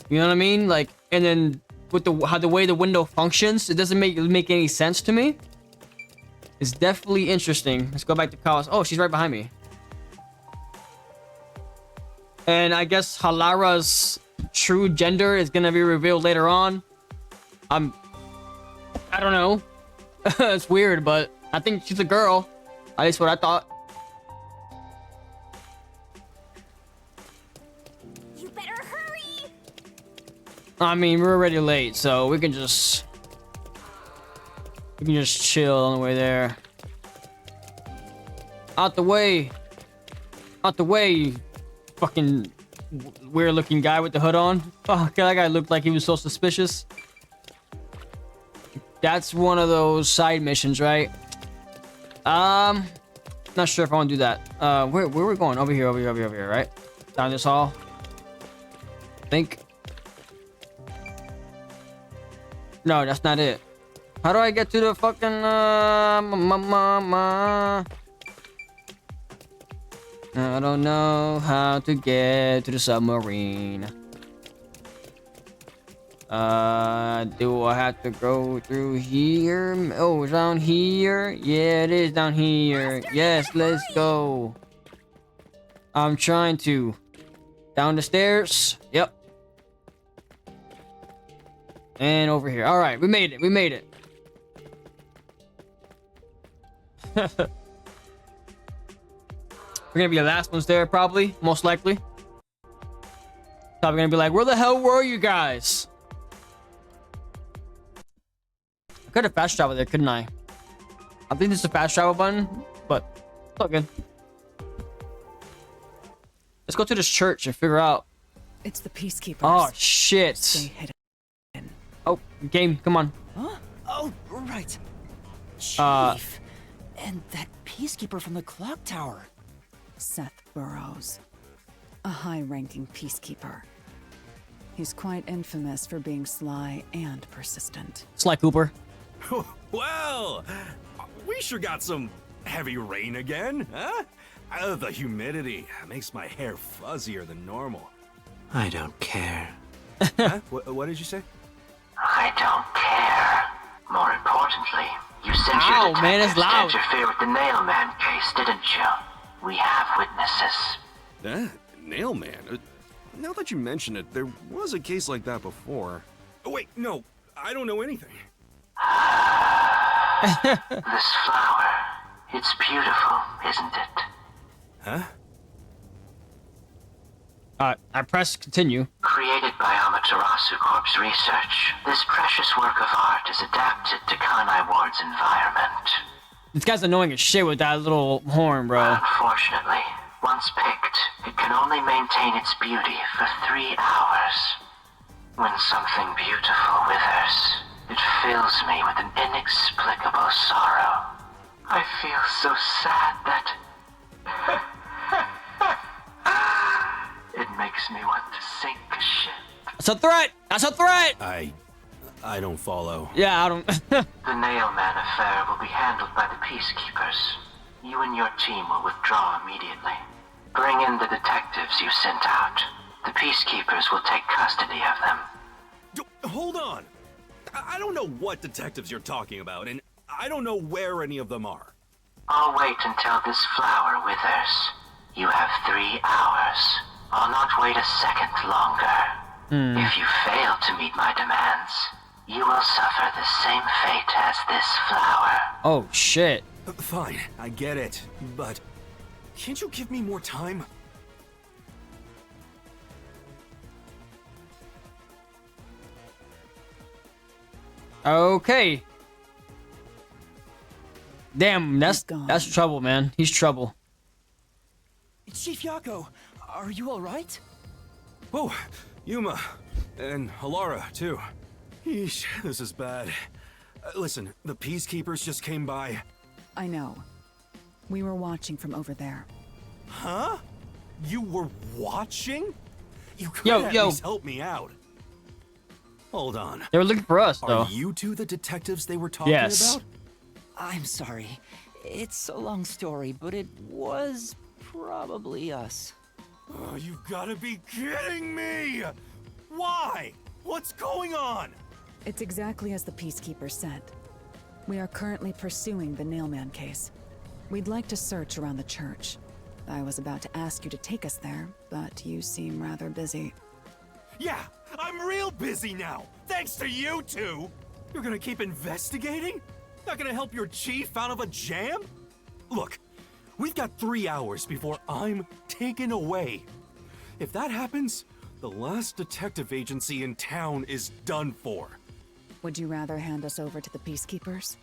You know what I mean? Like, and then with the way the window functions, it doesn't make any sense to me. It's definitely interesting. Let's go back to Kawas. Oh, she's right behind me. And I guess Halara's true gender is gonna be revealed later on. I don't know. It's weird, but I think she's a girl. At least what I thought. You better hurry! I mean, we're already late, so we can just chill on the way there. Out the way. Out the way, you fucking weird looking guy with the hood on. Fuck, that guy looked like he was so suspicious. That's one of those side missions, right? Not sure if I want to do that. Where we're going? Over here, right? Down this hall. Think. No, that's not it. How do I get to the fucking I don't know how to get to the submarine. Do I have to go through here? Oh, it's down here? Yeah, it is down here. Yes, let's go. I'm trying to. Down the stairs. Yep. And over here. All right, we made it. We made it. We're gonna be the last ones there, probably. Most likely. Probably gonna be like, where the hell were you guys? I could have fast traveled there, couldn't I? I think this is a fast travel button, but it's all good. Let's go to this church and figure out. It's the Peacekeepers. Oh, shit. Stay hidden. Oh, game, come on. Huh? Oh, right. Chief. And that peacekeeper from the clock tower. Seth Burrows. A high-ranking peacekeeper. He's quite infamous for being sly and persistent. Sly Cooper. Well, we sure got some heavy rain again, huh? The humidity makes my hair fuzzier than normal. I don't care. Huh? What did you say? I don't care. More importantly, you sent Ow, your man, it's detectives to loud. interfere with the Nailman case, didn't you? We have witnesses. Nailman? Now that you mention it, there was a case like that before. Oh, wait, no, I don't know anything. This flower, it's beautiful, isn't it? Huh? I press continue. Created by Amaterasu Corp's research, this precious work of art is adapted to Kanai Ward's environment. This guy's annoying as shit with that little horn, bro. Unfortunately, once picked, it can only maintain its beauty for 3 hours. When something beautiful withers, it fills me with an inexplicable sorrow. I feel so sad that it makes me want to sink a ship. That's a threat! That's a threat! I don't follow. Yeah, I don't. The Nailman affair will be handled by the Peacekeepers. You and your team will withdraw immediately. Bring in the detectives you sent out. The Peacekeepers will take custody of them. Hold on! I don't know what detectives you're talking about, and I don't know where any of them are. I'll wait until this flower withers. You have 3 hours. I'll not wait a second longer. If you fail to meet my demands, you will suffer the same fate as this flower. Oh, shit. Fine, I get it, but can't you give me more time? Okay. Damn, He's gone. that's trouble, man. He's trouble. Chief Yako, are you alright? Oh, Yuma, and Halara, too. Yeesh, this is bad. Listen, the Peacekeepers just came by. I know. We were watching from over there. Huh? You were watching? You could Yo, at yo. least help me out. Hold on. They were looking for us, though. Are you two the detectives they were talking Yes. about? I'm sorry. It's a long story, but it was probably us. Oh, you gotta be kidding me! Why? What's going on? It's exactly as the Peacekeeper said. We are currently pursuing the Nailman case. We'd like to search around the church. I was about to ask you to take us there, but you seem rather busy. Yeah, I'm real busy now, thanks to you two! You're gonna keep investigating? Not gonna help your chief out of a jam? Look, we've got 3 hours before I'm taken away. If that happens, the last detective agency in town is done for. Would you rather hand us over to the Peacekeepers?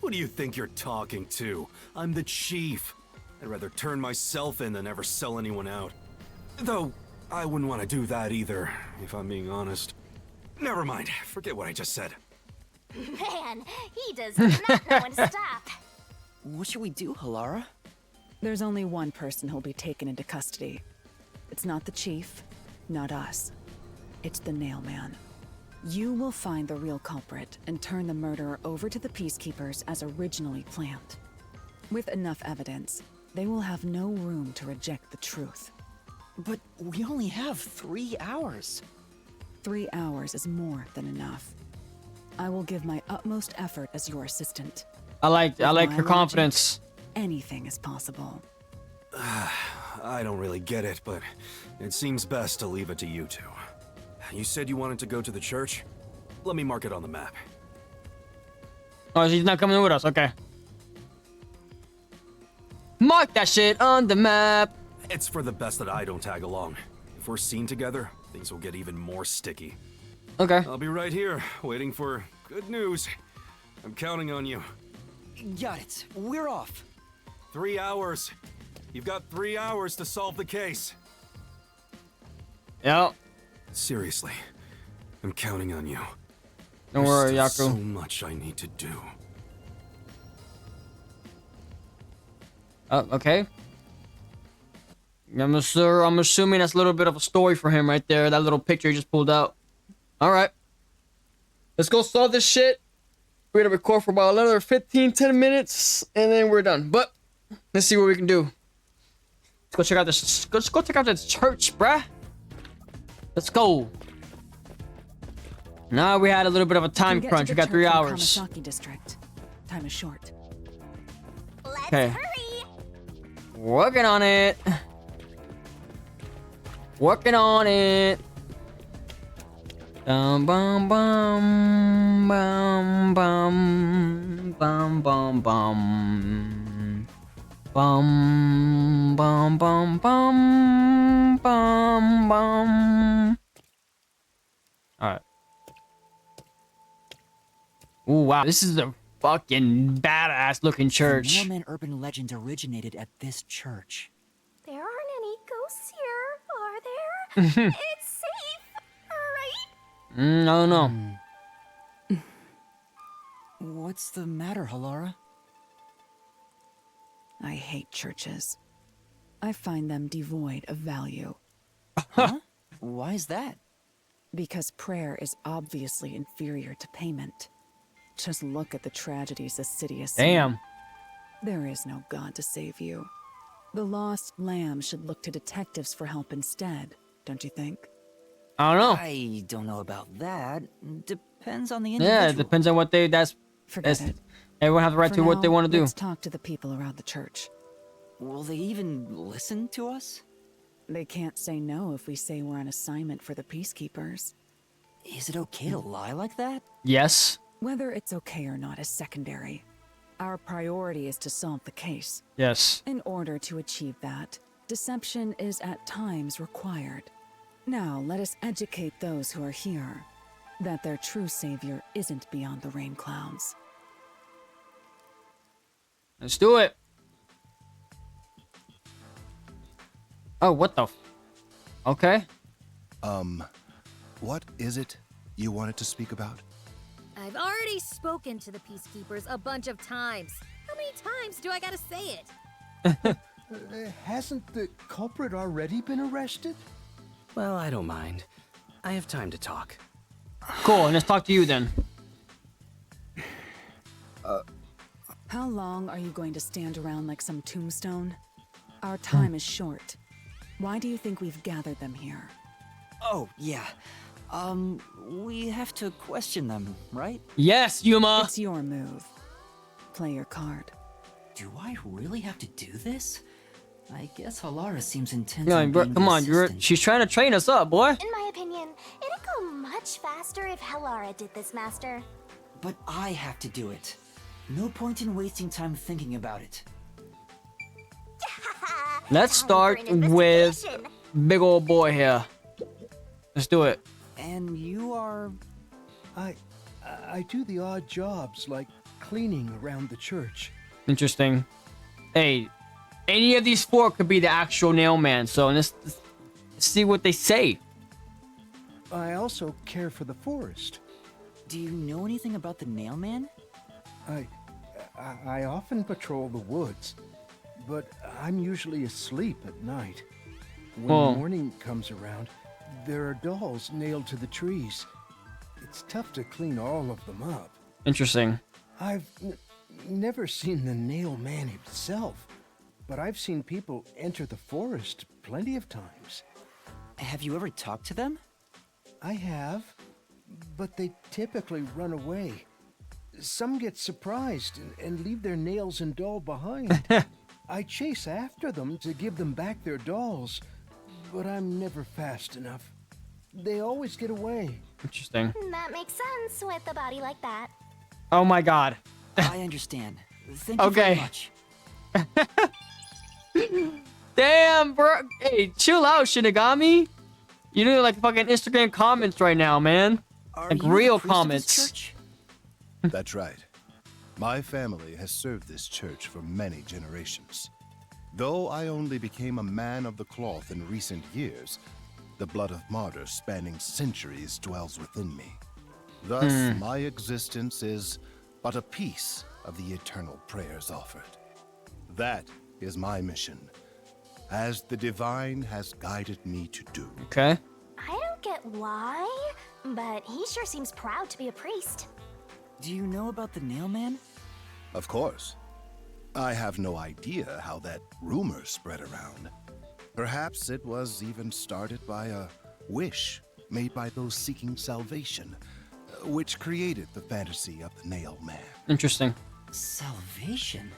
Who do you think you're talking to? I'm the chief. I'd rather turn myself in than ever sell anyone out. Though, I wouldn't want to do that either, if I'm being honest. Never mind, forget what I just said. Man, he does not know when to stop. What should we do, Halara? There's only one person who'll be taken into custody. It's not the chief, not us. It's the Nail Man. You will find the real culprit and turn the murderer over to the Peacekeepers as originally planned. With enough evidence, they will have no room to reject the truth. But we only have 3 hours. 3 hours is more than enough. I will give my utmost effort as your assistant. I like my her logic, confidence. Anything is possible. I don't really get it, but it seems best to leave it to you two. You said you wanted to go to the church? Let me mark it on the map. Oh, she's not coming with us. Okay. Mark that shit on the map. It's for the best that I don't tag along. If we're seen together, things will get even more sticky. Okay. I'll be right here, waiting for good news. I'm counting on you. Got it. We're off. 3 hours. You've got 3 hours to solve the case. Yep. Seriously, I'm counting on you. Don't There's worry, still Yaku. so much I need to do. Okay. I'm assuming that's a little bit of a story for him right there. That little picture he just pulled out. All right. Let's go solve this shit. We're gonna record for about another 10 minutes, and then we're done. But let's see what we can do. Let's go check out this. Let's go check out this church, bruh. Let's go. Now we had a little bit of a time Get crunch. to We the got 3 church in hours. Kamasaki district. Time is short. Let's Okay. hurry! Working on it. Working on it. Bum bum bum bum bum bum bum bum bum bum bum bum bum bum. All right. Ooh, wow, this is a fucking badass looking The church. Nailman urban legend originated at this church. There aren't any ghosts here, are there? It's safe, right? No, no. What's the matter, Halara? I hate churches. I find them devoid of value. Huh? Why is that? Because prayer is obviously inferior to payment. Just look at the tragedies the city has seen. Damn. There is no God to save you. The lost lamb should look to detectives for help instead, don't you think? I don't know. I don't know about that. Depends on the individual. Yeah, it depends on what they. Forget That's it. everyone has the right For to what they now, want to do. Let's talk to the people around the church. Will they even listen to us? They can't say no if we say we're on assignment for the Peacekeepers. Is it okay to lie like that? Yes. Whether it's okay or not is secondary. Our priority is to solve the case. Yes. In order to achieve that, deception is at times required. Now, let us educate those who are here that their true savior isn't beyond the rain clouds. Let's do it. Oh, what the? Okay. What is it you wanted to speak about? I've already spoken to the Peacekeepers a bunch of times. How many times do I gotta say it? Hasn't the culprit already been arrested? Well, I don't mind. I have time to talk. Cool. And let's talk to you then. How long are you going to stand around like some tombstone? Our time is short. Why do you think we've gathered them here? Oh, yeah. We have to question them, right? Yes, Yuma. It's your move. Play your card. Do I really have to do this? I guess Halara seems intent No, on bro, being come the on. assistant. She's trying to train us up, boy. In my opinion, it'd go much faster if Halara did this, Master. But I have to do it. No point in wasting time thinking about it. Let's Time start for an with investigation. big old boy here. Let's do it. And you are... I do the odd jobs like cleaning around the church. Interesting. Hey, any of these four could be the actual nail man. So let's see what they say. I also care for the forest. Do you know anything about the Nail Man? I often patrol the woods, but I'm usually asleep at night. When Well- morning comes around, there are dolls nailed to the trees. It's tough to clean all of them up. Interesting. I've never seen the nail man himself, but I've seen people enter the forest plenty of times. Have you ever talked to them? I have, but they typically run away. Some get surprised and leave their nails and doll behind. I chase after them to give them back their dolls, but I'm never fast enough. They always get away. Interesting. That makes sense with a body like that. Oh my god. I understand. Thank you Okay. very much. Damn, bro. Hey, chill out, Shinigami. You doing like fucking Instagram comments right now, man. Are Like you the real priest of this comments. church? That's right. My family has served this church for many generations. Though I only became a man of the cloth in recent years, the blood of martyrs spanning centuries dwells within me. Thus, my existence is but a piece of the eternal prayers offered. That is my mission, as the divine has guided me to do. Okay. I don't get why, but he sure seems proud to be a priest. Do you know about the nail man? Of course. I have no idea how that rumor spread around. Perhaps it was even started by a wish made by those seeking salvation, which created the fantasy of the nail man. Interesting. Salvation?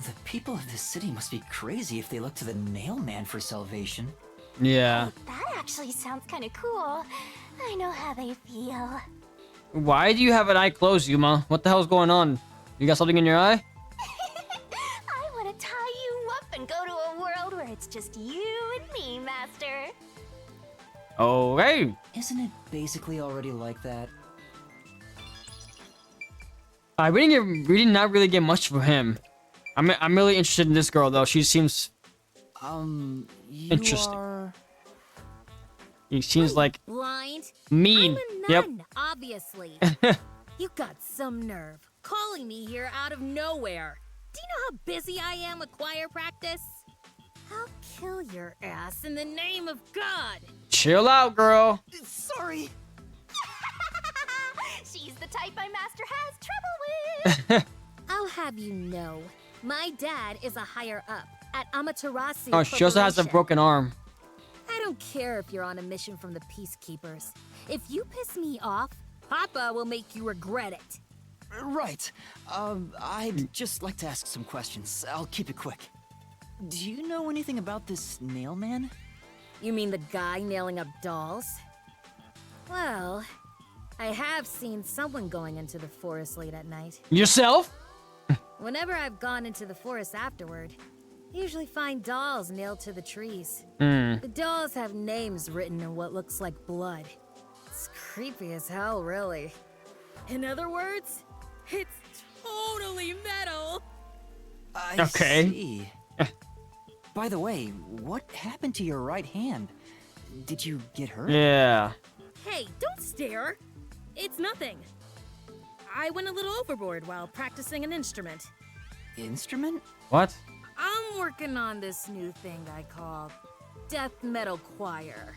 The people of this city must be crazy if they look to the nail man for salvation. Yeah. That actually sounds kind of cool. I know how they feel. Why do you have an eye closed, Yuma? What the hell's going on? You got something in your eye? I want to tie you up and go to a world where it's just you and me, Master. Okay. Isn't it basically already like that? We did not really get much from him. I'm really interested in this girl though. She seems You Interesting. are... He seems like Blind? mean. I'm a Yep. nun, obviously. You got some nerve calling me here out of nowhere. Do you know how busy I am with choir practice? I'll kill your ass in the name of God. Chill out, girl. Sorry. She's the type my master has trouble with. I'll have you know, my dad is a higher up at Amaterasu. Oh, she also has a Corporation. broken arm. I don't care if you're on a mission from the Peacekeepers. If you piss me off, Papa will make you regret it. Right. I'd just like to ask some questions. I'll keep it quick. Do you know anything about this nail man? You mean the guy nailing up dolls? Well, I have seen someone going into the forest late at night. Yourself? Whenever I've gone into the forest afterward, I usually find dolls nailed to the trees. Hmm. The dolls have names written in what looks like blood. It's creepy as hell, really. In other words, it's totally metal. I Okay. see. By the way, what happened to your right hand? Did you get hurt? Yeah. Hey, don't stare. It's nothing. I went a little overboard while practicing an instrument. Instrument? What? I'm working on this new thing I call death metal choir.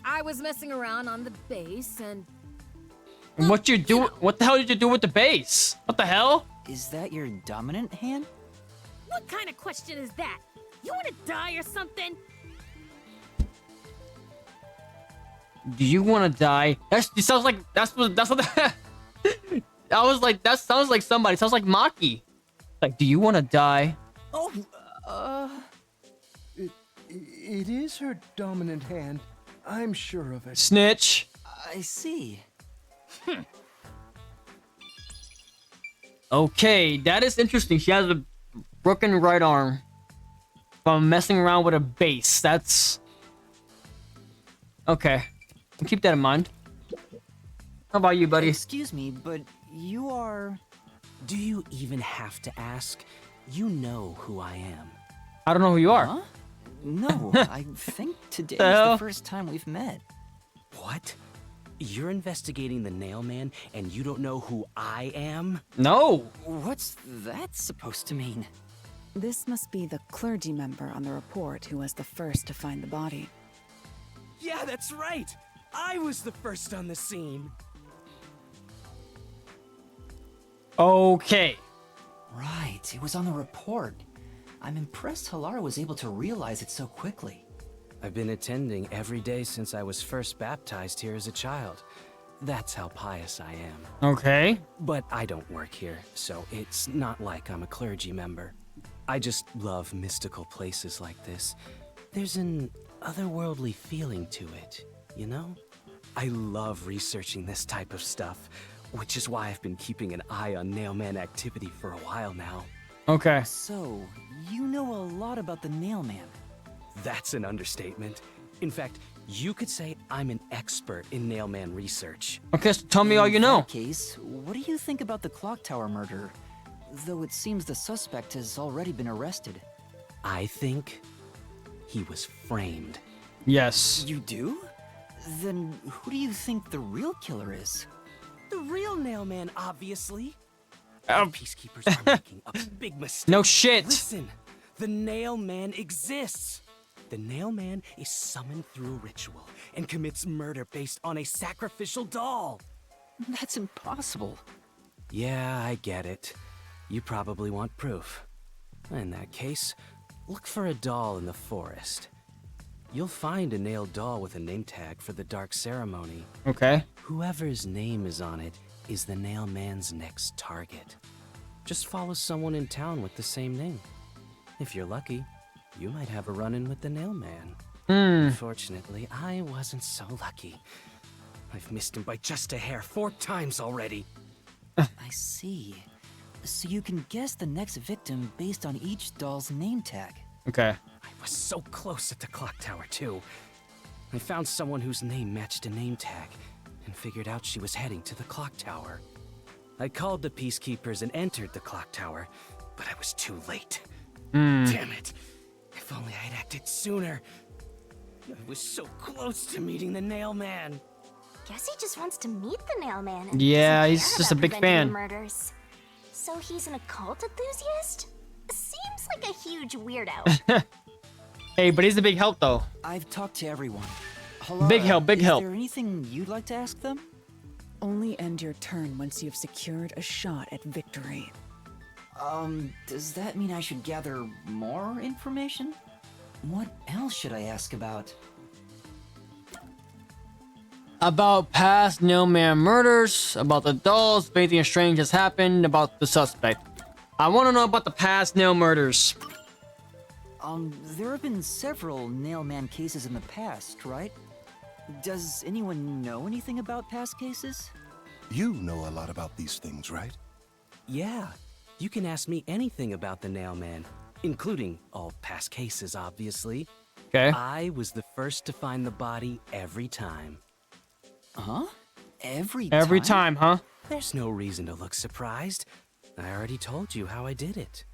I was messing around on the bass and What you do? What the hell did you do with the bass? What the hell? Is that your dominant hand? what kind of question is that? You want to die or something? Do you want to die? It sounds like that's what I was like. That sounds like somebody. It sounds like Maki. Like, do you want to die? Oh, It is her dominant hand. I'm sure of it. Snitch. I see. Okay, that is interesting. She has a broken right arm from messing around with a bass. That's okay. Keep that in mind. How about you, buddy? Excuse me, but you are... Do you even have to ask? You know who I am. I don't know who you are. Huh? No, I think today is hell? the first time we've met. What? You're investigating the nail man and you don't know who I am? No. What's that supposed to mean? This must be the clergy member on the report who was the first to find the body. Yeah, that's right! I was the first on the scene! Okay. Right, it was on the report. I'm impressed Halara was able to realize it so quickly. I've been attending every day since I was first baptized here as a child. That's how pious I am. Okay. But I don't work here, so it's not like I'm a clergy member. I just love mystical places like this. There's an otherworldly feeling to it, you know? I love researching this type of stuff, which is why I've been keeping an eye on Nailman activity for a while now. Okay. So, you know a lot about the Nailman. That's an understatement. In fact, you could say I'm an expert in Nailman research. Okay, so tell me all you know. In that case, what do you think about the Clock Tower murder? Though it seems the suspect has already been arrested. I think he was framed. Yes. You do? Then who do you think the real killer is? The real Nailman, obviously. Oh. Peacekeepers are making a big mistake. No shit. Listen, the Nailman exists. The Nailman is summoned through a ritual and commits murder based on a sacrificial doll. That's impossible. Yeah, I get it. You probably want proof. In that case, look for a doll in the forest. You'll find a nailed doll with a name tag for the Dark Ceremony. Okay. Whoever's name is on it is the Nailman's next target. Just follow someone in town with the same name. If you're lucky, you might have a run-in with the Nailman. Unfortunately, I wasn't so lucky. I've missed him by just a hair 4 times already. I see. So you can guess the next victim based on each doll's name tag. Okay. I was so close at the clock tower, too. I found someone whose name matched a name tag and figured out she was heading to the clock tower. I called the peacekeepers and entered the clock tower, but I was too late. Damn it. If only I'd acted sooner. I was so close to meeting the Nailman. Guess he just wants to meet the Nailman. And Yeah, doesn't he's care just a about big preventing fan. Murders. So he's an occult enthusiast? Seems like a huge weirdo. Hey, but he's a big help though. I've talked to everyone. Big help, big help. Is there anything you'd like to ask them? Only end your turn once you've secured a shot at victory. Does that mean I should gather more information? What else should I ask about? About past Nailman murders, about the dolls, if anything strange has happened, about the suspect. I want to know about the past nail murders. There have been several Nailman cases in the past, right? Does anyone know anything about past cases? You know a lot about these things, right? Yeah, you can ask me anything about the Nailman, including all past cases, obviously. Okay. I was the first to find the body every time. Huh? Every time, huh? There's no reason to look surprised. I already told you how I did it.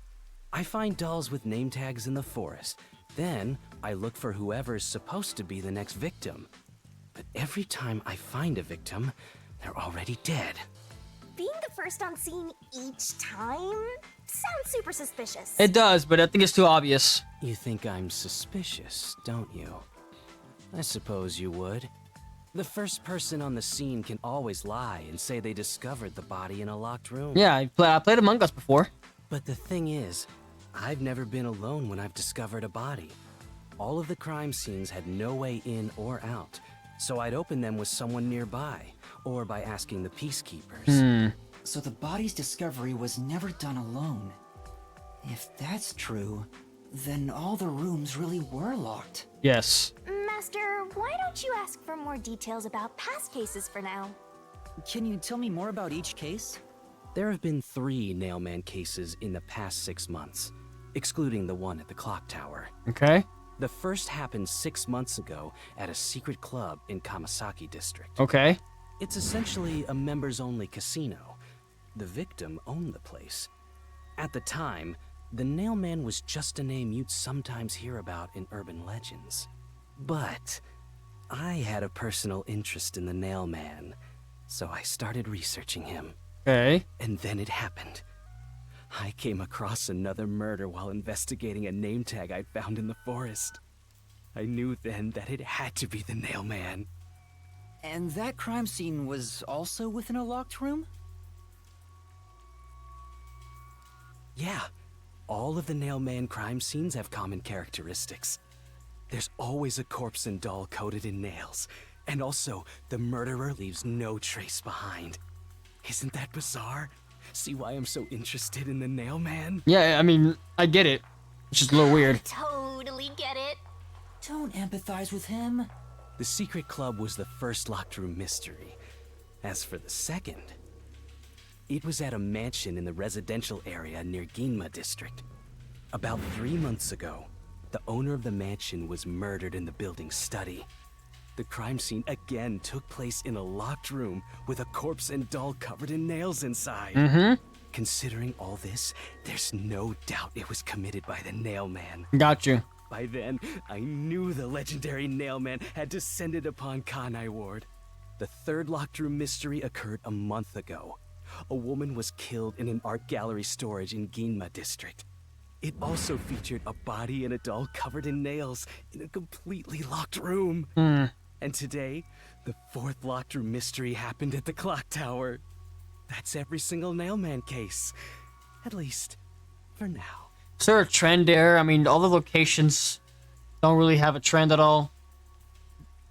I find dolls with name tags in the forest. Then I look for whoever's supposed to be the next victim. But every time I find a victim, they're already dead. Being the first on scene each time sounds super suspicious. It does, but I think it's too obvious. You think I'm suspicious, don't you? I suppose you would. The first person on the scene can always lie and say they discovered the body in a locked room. Yeah, I played Among Us before. But the thing is, I've never been alone when I've discovered a body. All of the crime scenes had no way in or out, so I'd open them with someone nearby, or by asking the peacekeepers. So the body's discovery was never done alone. If that's true, then all the rooms really were locked. Yes. Master, why don't you ask for more details about past cases for now? Can you tell me more about each case? There have been 3 Nailman cases in the past 6 months, excluding the one at the clock tower. Okay. The first happened 6 months ago at a secret club in Kamasaki district. Okay. It's essentially a members-only casino. The victim owned the place. At the time, the Nailman was just a name you'd sometimes hear about in urban legends. But I had a personal interest in the Nailman, so I started researching him. Okay. And then it happened. I came across another murder while investigating a name tag I'd found in the forest. I knew then that it had to be the Nail Man. And that crime scene was also within a locked room? Yeah, all of the Nail Man crime scenes have common characteristics. There's always a corpse and doll coated in nails, and also the murderer leaves no trace behind. Isn't that bizarre? See why I'm so interested in the Nail Man? Yeah, I mean, I get it. It's just a little weird. Totally get it. Don't empathize with him. The secret club was the first locked room mystery. As for the second, it was at a mansion in the residential area near Ginma district. About 3 months ago, the owner of the mansion was murdered in the building's study. The crime scene again took place in a locked room with a corpse and doll covered in nails inside. Considering all this, there's no doubt it was committed by the Nail Man. Got you. By then, I knew the legendary Nail Man had descended upon Kanai Ward. The third locked room mystery occurred a month ago. A woman was killed in an art gallery storage in Ginma district. It also featured a body and a doll covered in nails in a completely locked room. And today, the fourth locked room mystery happened at the clock tower. That's every single Nail Man case. At least, for now. Is there a trend there? I mean, all the locations don't really have a trend at all.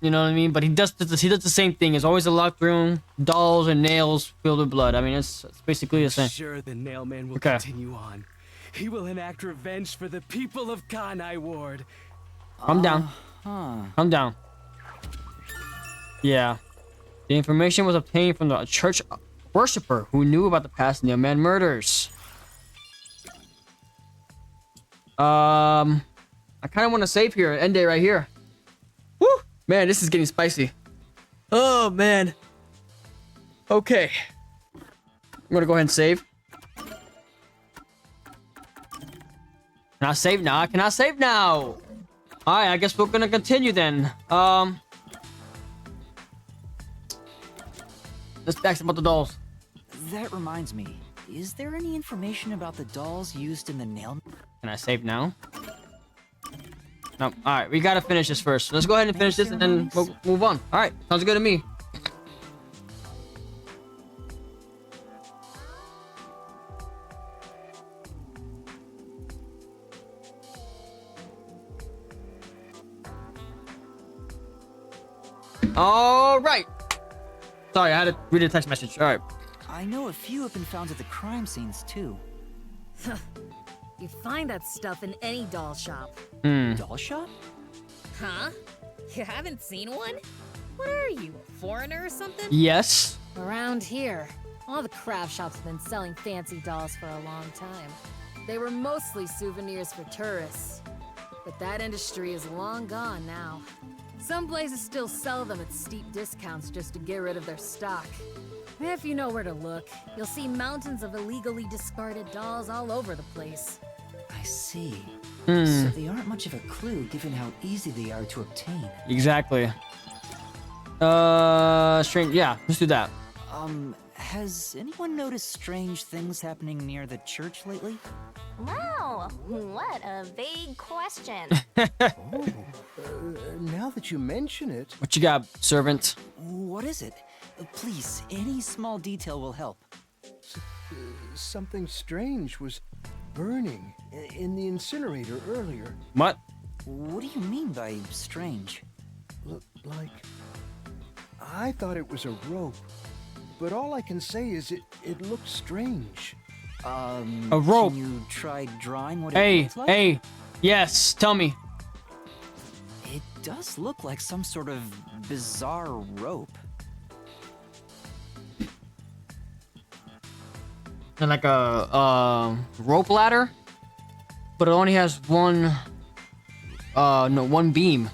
You know what I mean? But he does the same thing. It's always a locked room, dolls and nails filled with blood. I mean, it's basically the same. Sure, the Nail Man will Okay. continue on. He will enact revenge for the people of Kanai Ward. Calm down. Calm down. Yeah. The information was obtained from the church worshiper who knew about the past Nail Man murders. I kind of want to save here. End it right here. Woo! Man, this is getting spicy. Oh, man. Okay. I'm gonna go ahead and save. Can I save now? I cannot save now. Alright, I guess we're gonna continue then. Let's ask about the dolls. That reminds me. Is there any information about the dolls used in the nail? Can I save now? No. Alright, we gotta finish this first. Let's go ahead and finish this and then we'll move on. Alright, sounds good to me. Alright. Sorry, I had to read a text message. Alright. I know a few have been found at the crime scenes too. You find that stuff in any doll shop. Doll shop? Huh? You haven't seen one? What are you, a foreigner or something? Yes. Around here, all the craft shops have been selling fancy dolls for a long time. They were mostly souvenirs for tourists. But that industry is long gone now. Some places still sell them at steep discounts just to get rid of their stock. If you know where to look, you'll see mountains of illegally discarded dolls all over the place. I see. So they aren't much of a clue given how easy they are to obtain. Exactly. Strange. Yeah, let's do that. Has anyone noticed strange things happening near the church lately? Wow, what a vague question. Now that you mention it, What you got, servant? What is it? Please, any small detail will help. something strange was burning in the incinerator earlier. What? What do you mean by strange? Looked like... I thought it was a rope, but all I can say is it looked strange. A rope. Can you try drawing what Hey, it looks like? hey. Yes, tell me. It does look like some sort of bizarre rope. And like a rope ladder, but it only has one beam.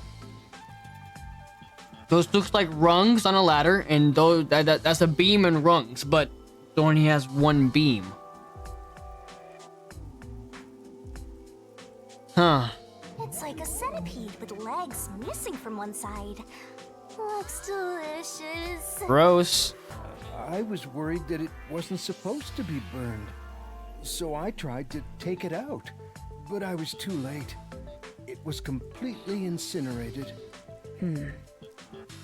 Those looks like rungs on a ladder, and those that's a beam and rungs, but it only has one beam. Huh. It's like a centipede with legs missing from one side. Looks delicious. Gross. I was worried that it wasn't supposed to be burned. so I tried to take it out, but I was too late. It was completely incinerated.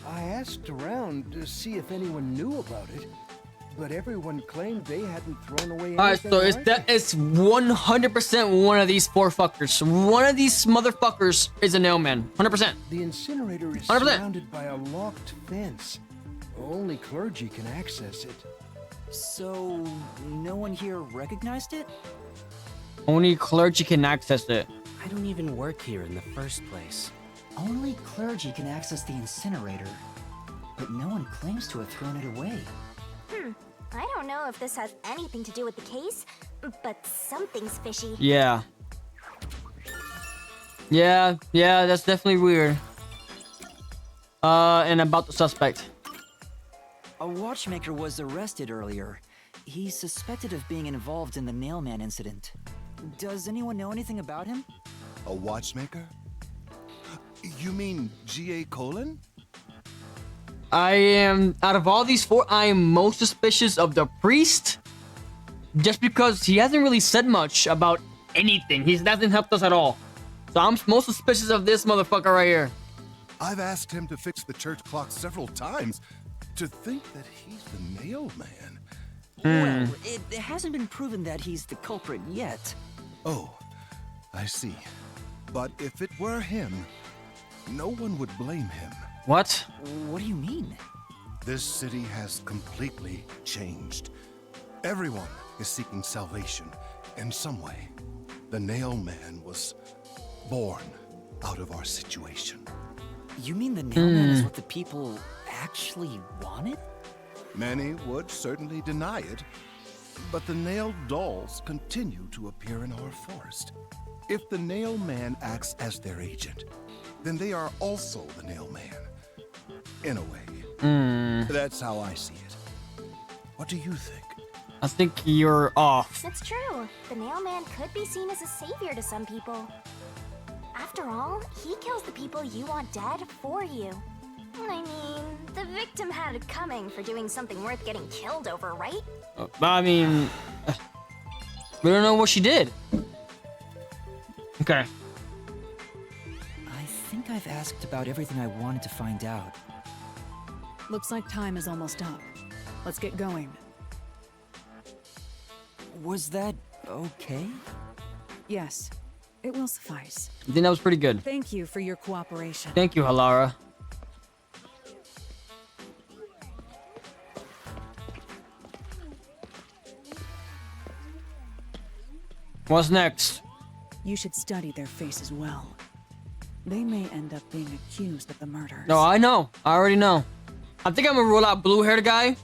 I asked around to see if anyone knew about it, but everyone claimed they hadn't thrown away anything. Alright, so it's 100% one of these four fuckers. One of these motherfuckers is a nailman. 100%. The incinerator is 100%. surrounded by a locked fence. Only clergy can access it. So, no one here recognized it? Only clergy can access it. I don't even work here in the first place. Only clergy can access the incinerator, but no one claims to have thrown it away. I don't know if this has anything to do with the case, but something's fishy. Yeah. Yeah, that's definitely weird. And about the suspect. A watchmaker was arrested earlier. He's suspected of being involved in the Nailman incident. Does anyone know anything about him? A watchmaker? You mean G.A. Colon? I am, out of all these four, I am most suspicious of the priest. Just because he hasn't really said much about anything. He hasn't helped us at all. So I'm most suspicious of this motherfucker right here. I've asked him to fix the church clock several times. To think that he's the nailman. Well, it hasn't been proven that he's the culprit yet. Oh, I see. But if it were him, no one would blame him. What? What do you mean? This city has completely changed. Everyone is seeking salvation in some way. The Nailman was born out of our situation. You mean the Nailman is what the people actually wanted? Many would certainly deny it, but the nailed dolls continue to appear in our forest. If the Nailman acts as their agent, then they are also the Nailman. In a way. That's how I see it. What do you think? I think you're off. It's true. The Nailman could be seen as a savior to some people. After all, he kills the people you want dead for you. I mean, the victim had it coming for doing something worth getting killed over, right? I mean, we don't know what she did. Okay. I think I've asked about everything I wanted to find out. Looks like time is almost up. Let's get going. Was that okay? Yes, it will suffice. I think that was pretty good. Thank you for your cooperation. Thank you, Halara. What's next? You should study their faces well. They may end up being accused of the murders. No, I know. I already know. I think I'm gonna rule out blue-haired guy.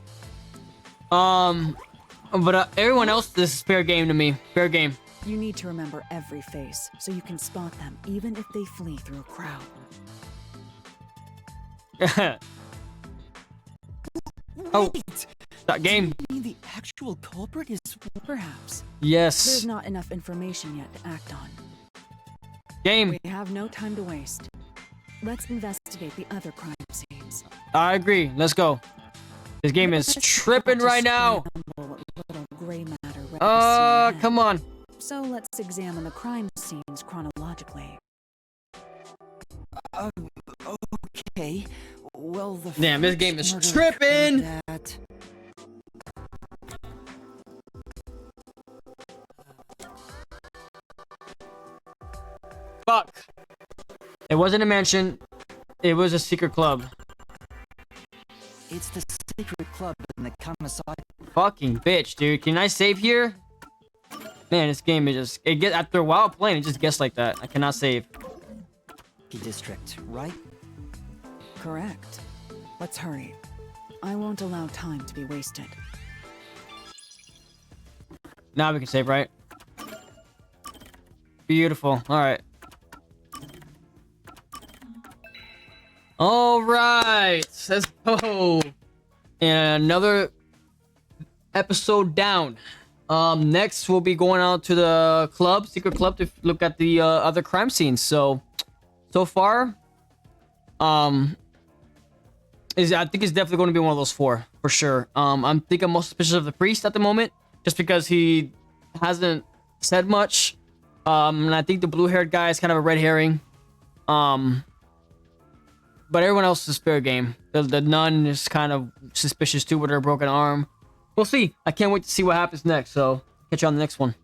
But everyone else, this is fair game to me. Fair game. You need to remember every face, so you can spot them even if they flee through a crowd. Oh, that game. You mean the actual culprit is... Perhaps. Yes. There's not enough information yet to act on. Game. We have no time to waste. Let's investigate the other crime scenes. I agree. Let's go. This game is tripping right now. Little gray matter Come on. So let's examine the crime scenes chronologically. Okay. Well, the Damn, this game is first tripping. murder occurred Fuck. It wasn't a mansion. It was a secret club. It's the secret club in the commissar. Fucking bitch, dude. Can I save here? Man, this game is just... It gets after a while playing, it just gets like that. I cannot save. District, right? Correct. Let's hurry. I won't allow time to be wasted. Now we can save, right? Beautiful. Alright. Alright. Let's go. And another episode down. Next we'll be going out to the club, secret club, to look at the other crime scenes. So far, I think it's definitely going to be one of those four for sure. I think I'm most suspicious of the priest at the moment, just because he hasn't said much. And I think the blue-haired guy is kind of a red herring. But everyone else is fair game. The nun is kind of suspicious too with her broken arm. We'll see. I can't wait to see what happens next. So catch you on the next one.